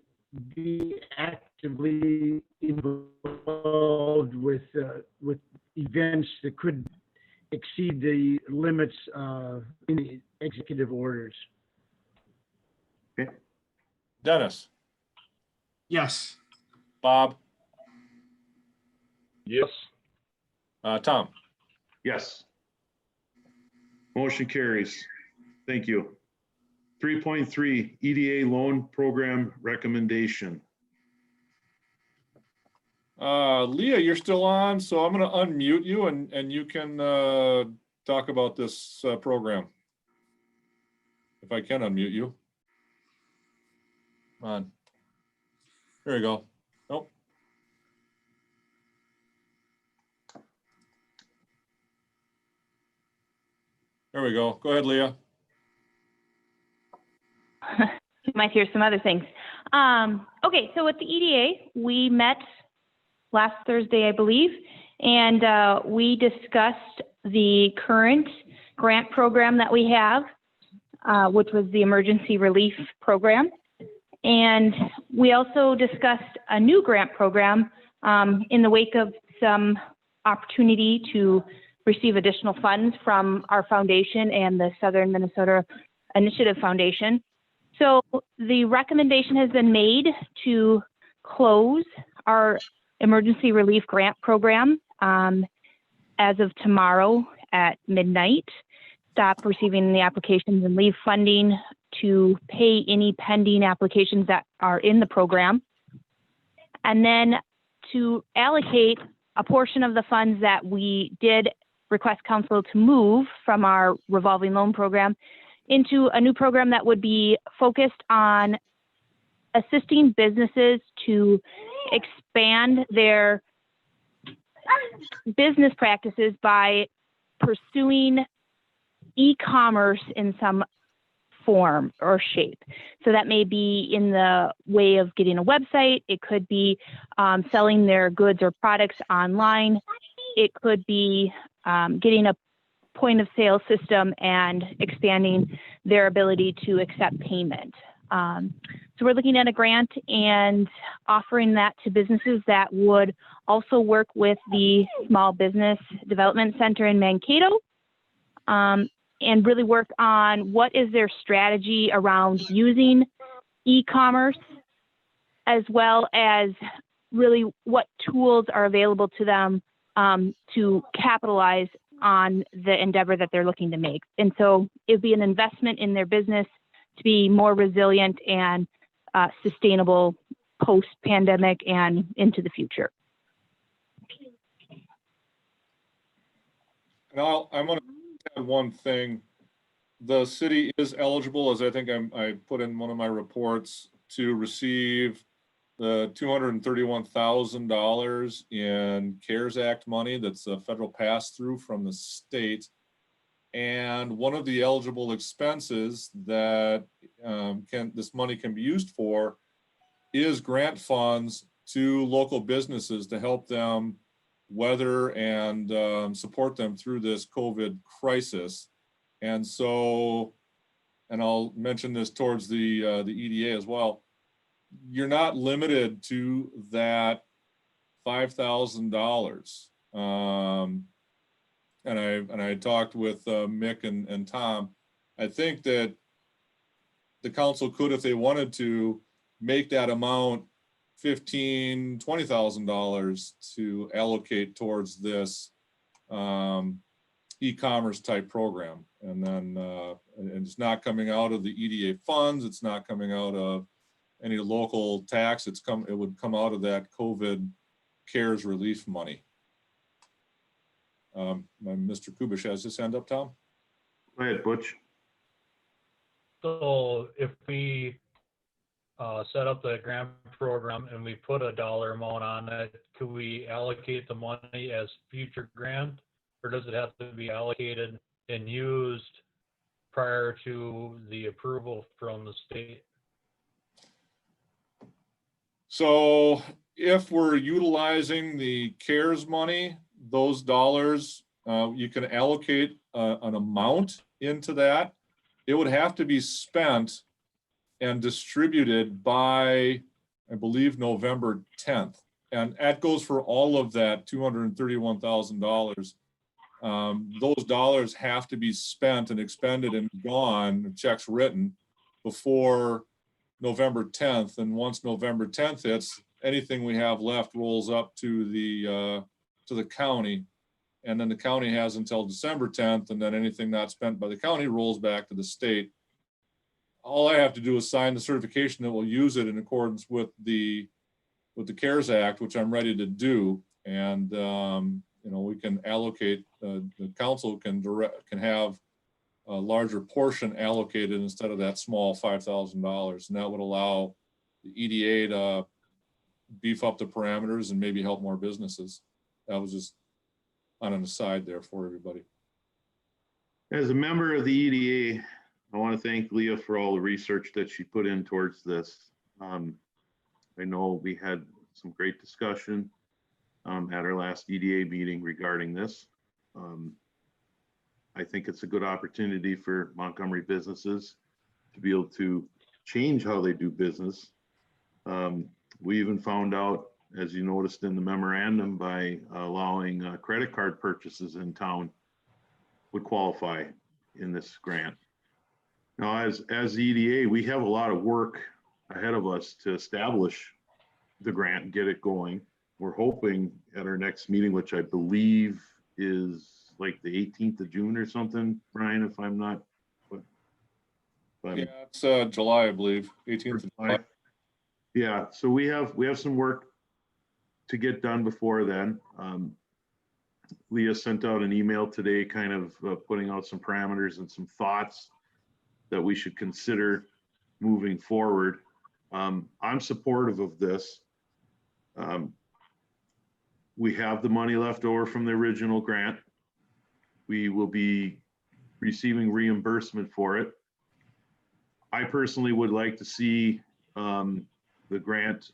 be actively involved with events that could exceed the limits in the executive orders. Okay. Dennis, Yes. Bob, Yes. Tom. Yes. Motion carries. Thank you. 3.3 EDA loan program recommendation. Leah, you're still on, so I'm gonna unmute you and you can talk about this program. If I can unmute you. Come on. There you go. Nope. There we go. Go ahead, Leah. You might hear some other things. Okay, so with the EDA, we met last Thursday, I believe, and we discussed the current grant program that we have, which was the Emergency Relief Program. And we also discussed a new grant program in the wake of some opportunity to receive additional funds from our foundation and the Southern Minnesota Initiative Foundation. So the recommendation has been made to close our emergency relief grant program as of tomorrow at midnight, stop receiving the applications and leave funding to pay any pending applications that are in the program. And then to allocate a portion of the funds that we did request council to move from our revolving loan program into a new program that would be focused on assisting businesses to expand their business practices by pursuing e-commerce in some form or shape. So that may be in the way of getting a website. It could be selling their goods or products online. It could be getting a point of sale system and expanding their ability to accept payment. So we're looking at a grant and offering that to businesses that would also work with the Small Business Development Center in Mankato and really work on what is their strategy around using e-commerce, as well as really what tools are available to them to capitalize on the endeavor that they're looking to make. And so it'd be an investment in their business to be more resilient and sustainable post-pandemic and into the future. And I'm going to add one thing. The city is eligible, as I think I put in one of my reports, to receive the $231,000 in CARES Act money. That's a federal pass-through from the state. And one of the eligible expenses that this money can be used for is grant funds to local businesses to help them weather and support them through this COVID crisis. And so, and I'll mention this towards the EDA as well, you're not limited to that $5,000. And I talked with Mick and Tom. I think that the council could, if they wanted to, make that amount $15,000, $20,000 to allocate towards this e-commerce type program. And then and it's not coming out of the EDA funds. It's not coming out of any local tax. It would come out of that COVID CARES relief money. Mr. Kubish has his hand up, Tom. Go ahead, Butch. So if we set up the grant program and we put a dollar amount on it, could we allocate the money as future grant, or does it have to be allocated and used prior to the approval from the state? So if we're utilizing the CARES money, those dollars, you can allocate an amount into that. It would have to be spent and distributed by, I believe, November 10th. And that goes for all of that $231,000. Those dollars have to be spent and expended and gone, checks written, before November 10th. And once November 10th hits, anything we have left rolls up to the county. And then the county has until December 10th, and then anything not spent by the county rolls back to the state. All I have to do is sign the certification that we'll use it in accordance with the with the CARES Act, which I'm ready to do. And, we can allocate, the council can have a larger portion allocated instead of that small $5,000. And that would allow the EDA to beef up the parameters and maybe help more businesses. That was just on an aside there for everybody. As a member of the EDA, I want to thank Leah for all the research that she put in towards this. I know we had some great discussion at our last EDA meeting regarding this. I think it's a good opportunity for Montgomery businesses to be able to change how they do business. We even found out, as you noticed in the memorandum, by allowing credit card purchases in town would qualify in this grant. Now, as EDA, we have a lot of work ahead of us to establish the grant and get it going. We're hoping at our next meeting, which I believe is like the 18th of June or something, Brian, if I'm not. Yeah, it's July, I believe, 18th of July. Yeah, so we have some work to get done before then. Leah sent out an email today kind of putting out some parameters and some thoughts that we should consider moving forward. I'm supportive of this. We have the money left over from the original grant. We will be receiving reimbursement for it. I personally would like to see the grant,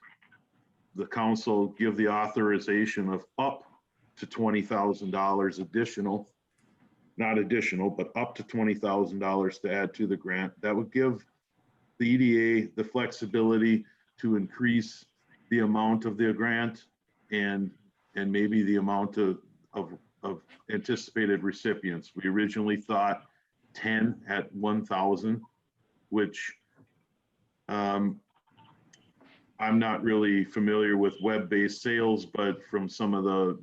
the council give the authorization of up to $20,000 additional, not additional, but up to $20,000 to add to the grant. That would give the EDA the flexibility to increase the amount of the grant and maybe the amount of anticipated recipients. We originally thought 10 at 1,000, which I'm not really familiar with web-based sales, but from some of the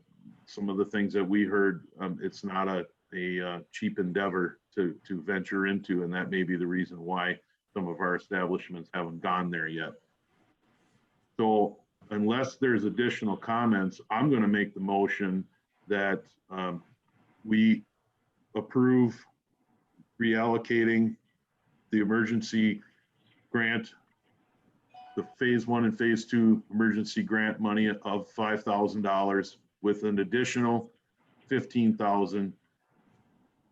things that we heard, it's not a cheap endeavor to venture into, and that may be the reason why some of our establishments haven't gone there yet. So unless there's additional comments, I'm going to make the motion that we approve reallocating the emergency grant, the phase 1 and phase 2 emergency grant money of $5,000 with an additional $15,000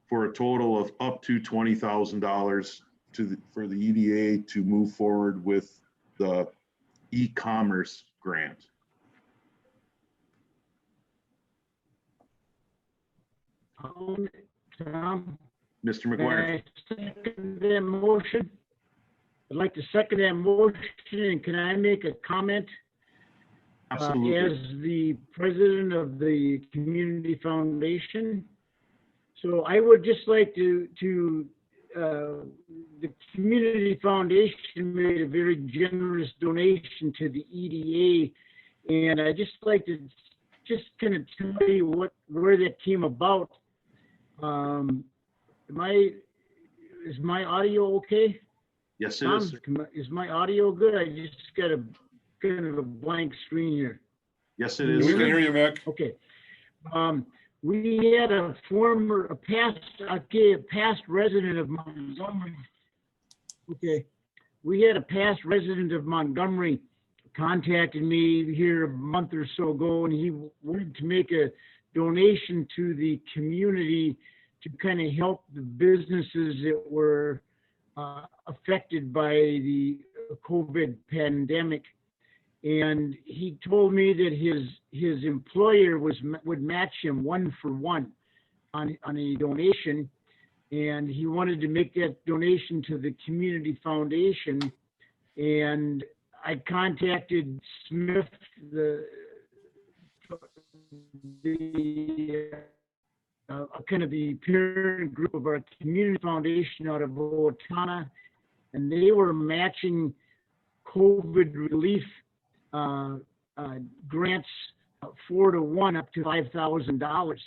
for a total of up to $20,000 for the EDA to move forward with the e-commerce grant. Tom, Mr. McGuire. can I second that motion? I'd like to second that motion, and can I make a comment? Absolutely. As the president of the Community Foundation. So I would just like to the Community Foundation made a very generous donation to the EDA, and I just like to just kind of tell you where that came about. Is my audio okay? Yes, it Tom, is. is my audio good? I just got a kind of a blank screen here. Yes, it is. We can hear you, Mick. Okay. We had a past resident of Montgomery. Okay. We had a past resident of Montgomery contacted me here a month or so ago, and he wanted to make a donation to the community to kind of help the businesses that were affected by the COVID pandemic. And he told me that his employer would match him 1-for-1 on a donation, and he wanted to make that donation to the Community Foundation. And I contacted Smith, the kind of the parent group of our Community Foundation out of Owatonna, and they were matching COVID relief grants 4-to-1 up to $5,000.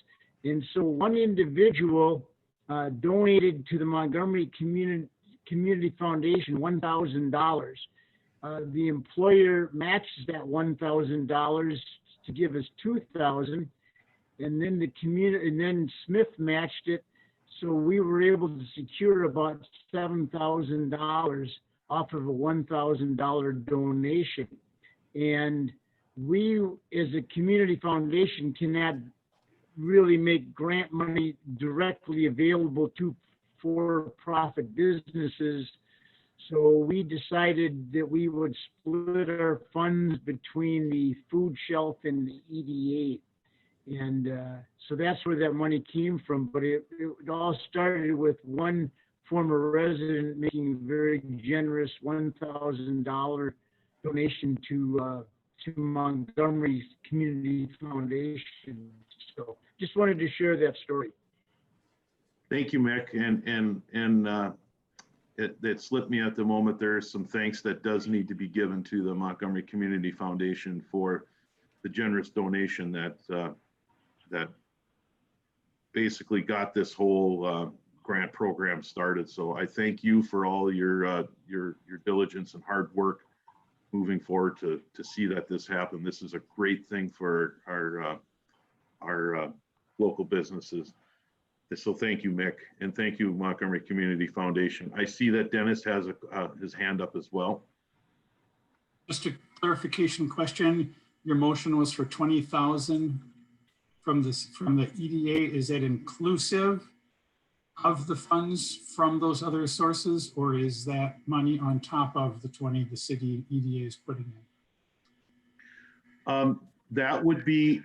And so one individual donated to the Montgomery Community Foundation $1,000. the employer matches that $1,000 to give us $2,000, and then the community, and then Smith matched it, so we were able to secure about $7,000 off of a $1,000 donation. And we, as a community foundation, cannot really make grant money directly available to for-profit businesses. So we decided that we would split our funds between the food shelf and the EDA. And so that's where that money came from. But it all started with one former resident making a very generous $1,000 donation to Montgomery Community Foundation. So just wanted to share that story. Thank you, Mick. And it slipped me at the moment. There is some thanks that does need to be given to the Montgomery Community Foundation for the generous donation that basically got this whole grant program started. So I thank you for all your diligence and hard work moving forward to see that this happened. This is a great thing for our local businesses. So thank you, Mick, and thank you, Montgomery Community Foundation. I see that Dennis has his hand up as well. Just a clarification question. Your motion was for 20,000 from the EDA. Is that inclusive of the funds from those other sources, or is that money on top of the 20 the city EDA is putting in? That would be,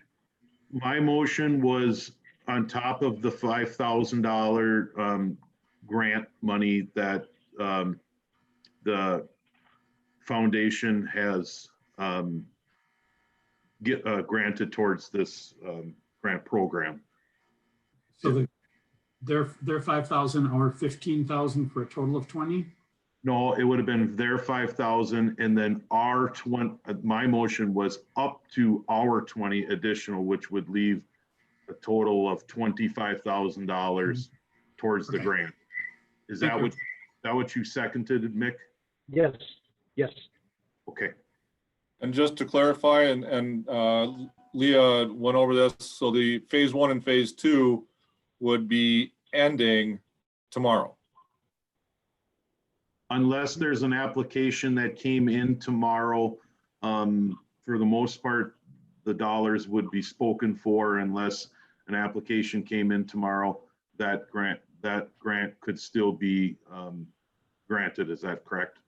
my motion was on top of the $5,000 grant money that the foundation has granted towards this grant program. So their 5,000 or 15,000 for a total of 20? No, it would have been their 5,000 and then our 20, my motion was up to our 20 additional, which would leave a total of $25,000 towards the grant. Is that what you seconded, Mick? Yes, yes. Okay. And just to clarify, and Leah went over this, so the phase 1 and phase 2 would be ending tomorrow. Unless there's an application that came in tomorrow, for the most part, the dollars would be spoken for unless an application came in tomorrow, that grant could still be granted. Is that correct?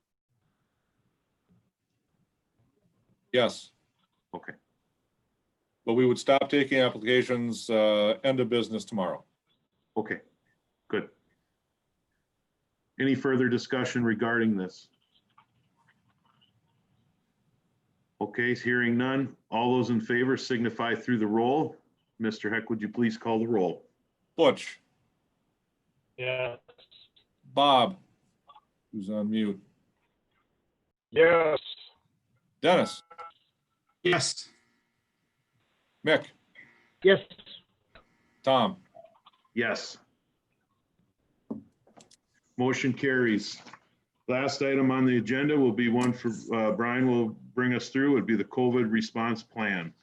Yes. Okay. But we would stop taking applications end of business tomorrow. Okay, good. Any further discussion regarding this? Okay, hearing none. All those in favor signify through the roll. Mr. Heck, would you please call the roll? Butch. Yeah. Bob, who's on mute. Yes. Dennis. Yes. Mick. Yes. Tom. Yes. Motion carries. Last item on the agenda will be one for Brian will bring us through. Would be the COVID response plan.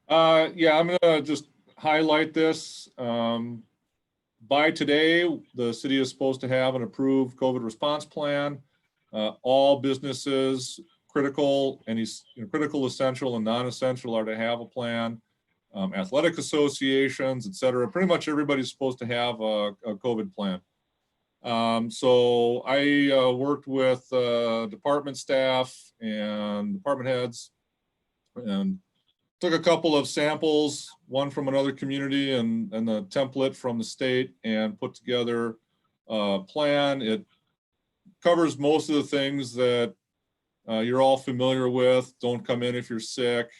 Yeah, I'm gonna just highlight this. By today, the city is supposed to have an approved COVID response plan. All businesses, critical, critical, essential, and non-essential are to have a plan. Athletic associations, et cetera. Pretty much everybody's supposed to have a COVID plan. So I worked with department staff and department heads and took a couple of samples, one from another community and the template from the state, and put together a plan. It covers most of the things that you're all familiar with. Don't come in if you're sick.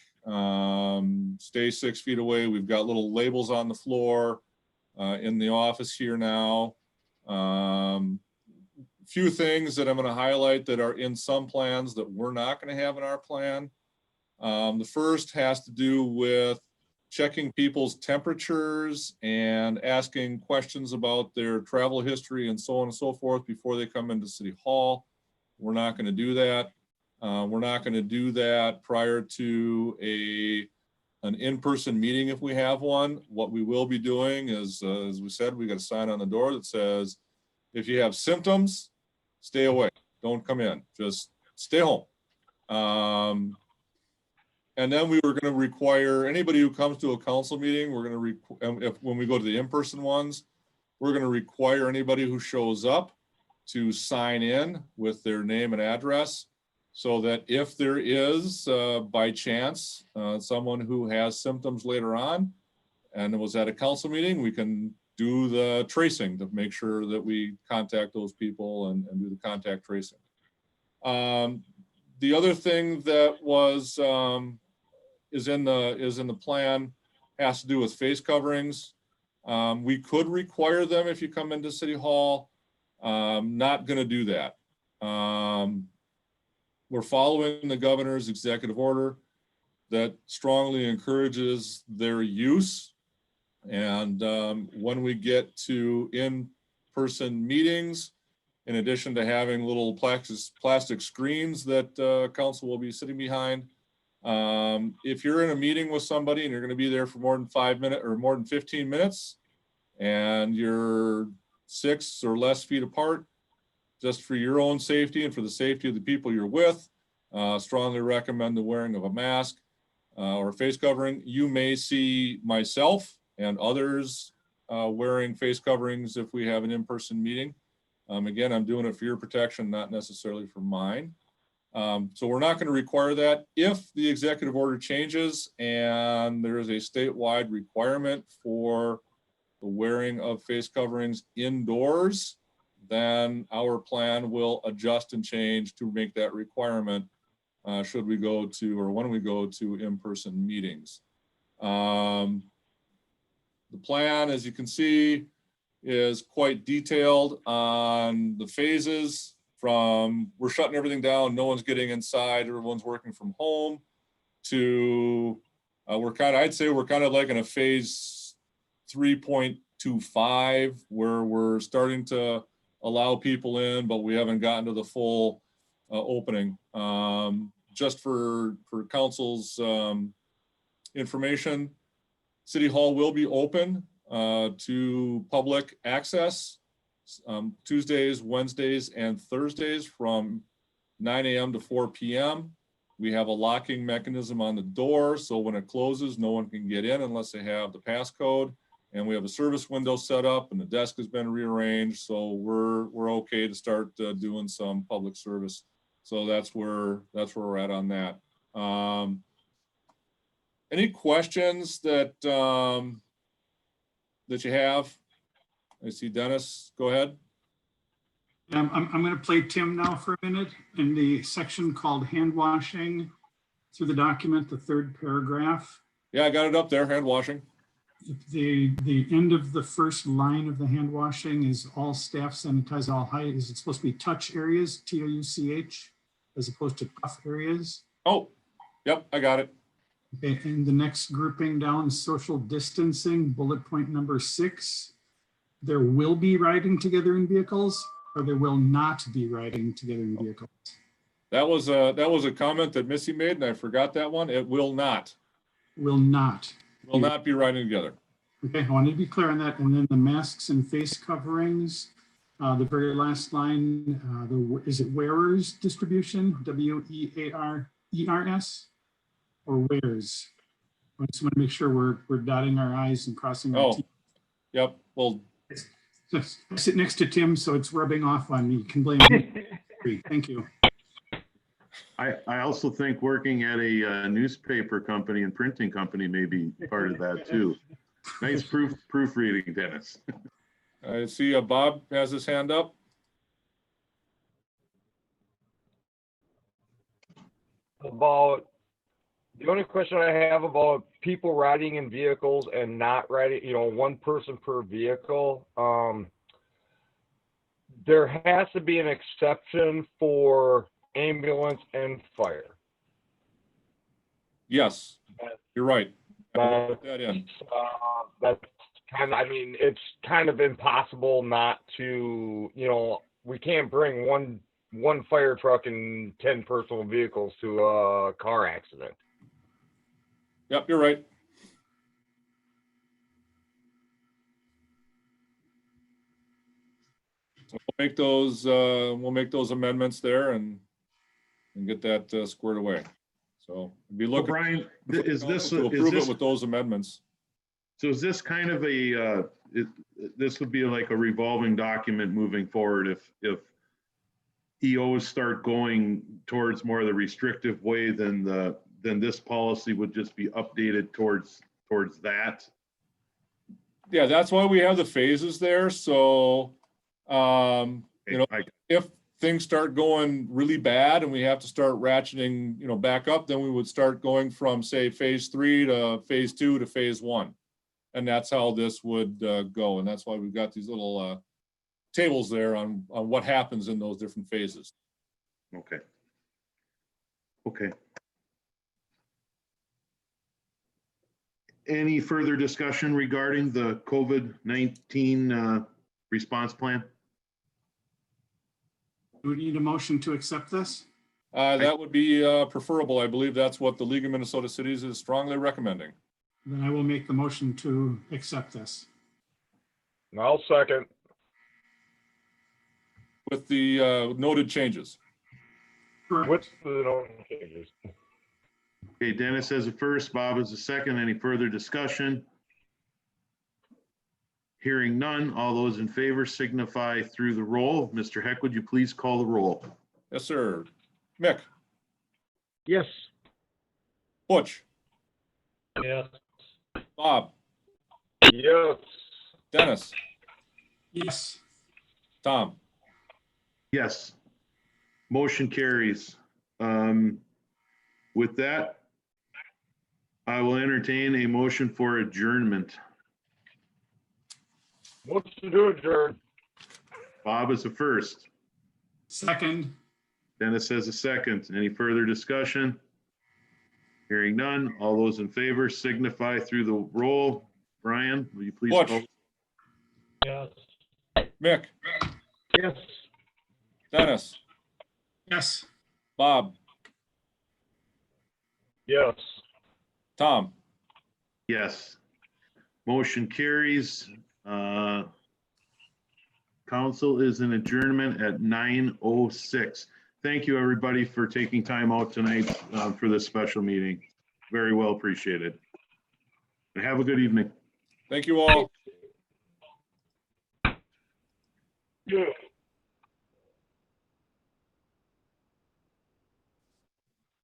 Stay 6 feet away. We've got little labels on the floor in the office here now. Few things that I'm going to highlight that are in some plans that we're not going to have in our plan. The first has to do with checking people's temperatures and asking questions about their travel history and so on and so forth before they come into City Hall. We're not going to do that. We're not going to do that prior to an in-person meeting if we have one. What we will be doing is, as we said, we got a sign on the door that says, if you have symptoms, stay away. Don't come in. Just stay home. And then we were going to require anybody who comes to a council meeting, we're going to, when we go to the in-person ones, we're going to require anybody who shows up to sign in with their name and address, so that if there is, by chance, someone who has symptoms later on and was at a council meeting, we can do the tracing to make sure that we contact those people and do the contact tracing. The other thing that was is in the plan has to do with face coverings. We could require them if you come into City Hall. Not going to do that. We're following the governor's executive order that strongly encourages their use. And when we get to in-person meetings, in addition to having little plastic screens that council will be sitting behind, if you're in a meeting with somebody and you're going to be there for more than 5 minutes or more than 15 minutes, and you're 6 or less feet apart, just for your own safety and for the safety of the people you're with, strongly recommend the wearing of a mask or face covering. You may see myself and others wearing face coverings if we have an in-person meeting. Again, I'm doing it for your protection, not necessarily for mine. So we're not going to require that. If the executive order changes and there is a statewide requirement for the wearing of face coverings indoors, then our plan will adjust and change to make that requirement should we go to, or when we go to in-person meetings. The plan, as you can see, is quite detailed on the phases from we're shutting everything down, no one's getting inside, everyone's working from home, to I'd say we're kind of like in a phase 3.25 where we're starting to allow people in, but we haven't gotten to the full opening. Just for council's information, City Hall will be open to public access Tuesdays, Wednesdays, and Thursdays from 9 a.m. to 4 p.m. We have a locking mechanism on the door, so when it closes, no one can get in unless they have the passcode. And we have a service window set up, and the desk has been rearranged, so we're okay to start doing some public service. So that's where we're at on that. Any questions that that you have? I see Dennis. Go ahead. I'm going to play Tim now for a minute in the section called hand washing through the document, the third paragraph. Yeah, I got it up there, hand washing. The end of the first line of the hand washing is all staff sanitize all height. Is it supposed to be touch areas, TOUCH, as opposed to tough areas? Oh, yep, I got it. Okay, and the next grouping down, social distancing, bullet point number 6. There will be riding together in vehicles, or there will not be riding together in vehicles. That was a comment that Missy made, and I forgot that one. It will not. Will not. Will not be riding together. Okay, I wanted to be clear on that. And then the masks and face coverings, the very last line, is it wearers distribution, WEARERS, or wears? I just want to make sure we're dotting our I's and crossing our T's. Yep. Well, I sit next to Tim, so it's rubbing off on me. You can blame me. Thank you. I also think working at a newspaper company and printing company may be part of that too. Nice proofreading, Dennis. I see Bob has his hand up. About the only question I have about people riding in vehicles and not riding, one person per vehicle. There has to be an exception for ambulance and fire. Yes, you're right. Put that in. That's it's kind of impossible not to, we can't bring one one fire truck and 10 personal vehicles to a car accident. Yep, you're right. So we'll make those amendments there and get that squared away. So be So looking Brian, is this, to is approve it this, with those amendments. so is this kind of a, this would be like a revolving document moving forward if EOs start going towards more of the restrictive way, then this policy would just be updated towards that? Yeah, that's why we have the phases there. So, you know, if things start going really bad and we have to start ratcheting, you know, back up, then we would start going from, say, phase 3 to phase 2 to phase 1. And that's how this would go. And that's why we've got these little tables there on what happens in those different phases. Okay. Okay. Any further discussion regarding the COVID-19 response plan? Do we need a motion to accept this? That would be preferable. I believe that's what the League of Minnesota Cities is strongly recommending. Then I will make the motion to accept this. I'll second. With the noted changes. Correct. What's the changes? Okay, Dennis has a first, Bob has a second. Any further discussion? Hearing none, all those in favor signify through the roll. Mr. Heck, would you please call the roll? Yes, sir. Mick, Yes. Butch, Yes. Bob, Yes. Dennis, Yes. Tom. Yes. Motion carries. With that, I will entertain a motion for adjournment. Motion to adjourn. Bob is the first. Second. Dennis has a second. Any further discussion? Hearing none. All those in favor signify through the roll. Brian, will you please Butch. call? Yes. Mick, Yes. Dennis, Yes. Bob, Yes. Tom. Yes. Motion carries. Council is in adjournment at 9:06. Thank you, everybody, for taking time out tonight for this special meeting. Very well appreciated. Have a good evening. Thank you all. Yeah.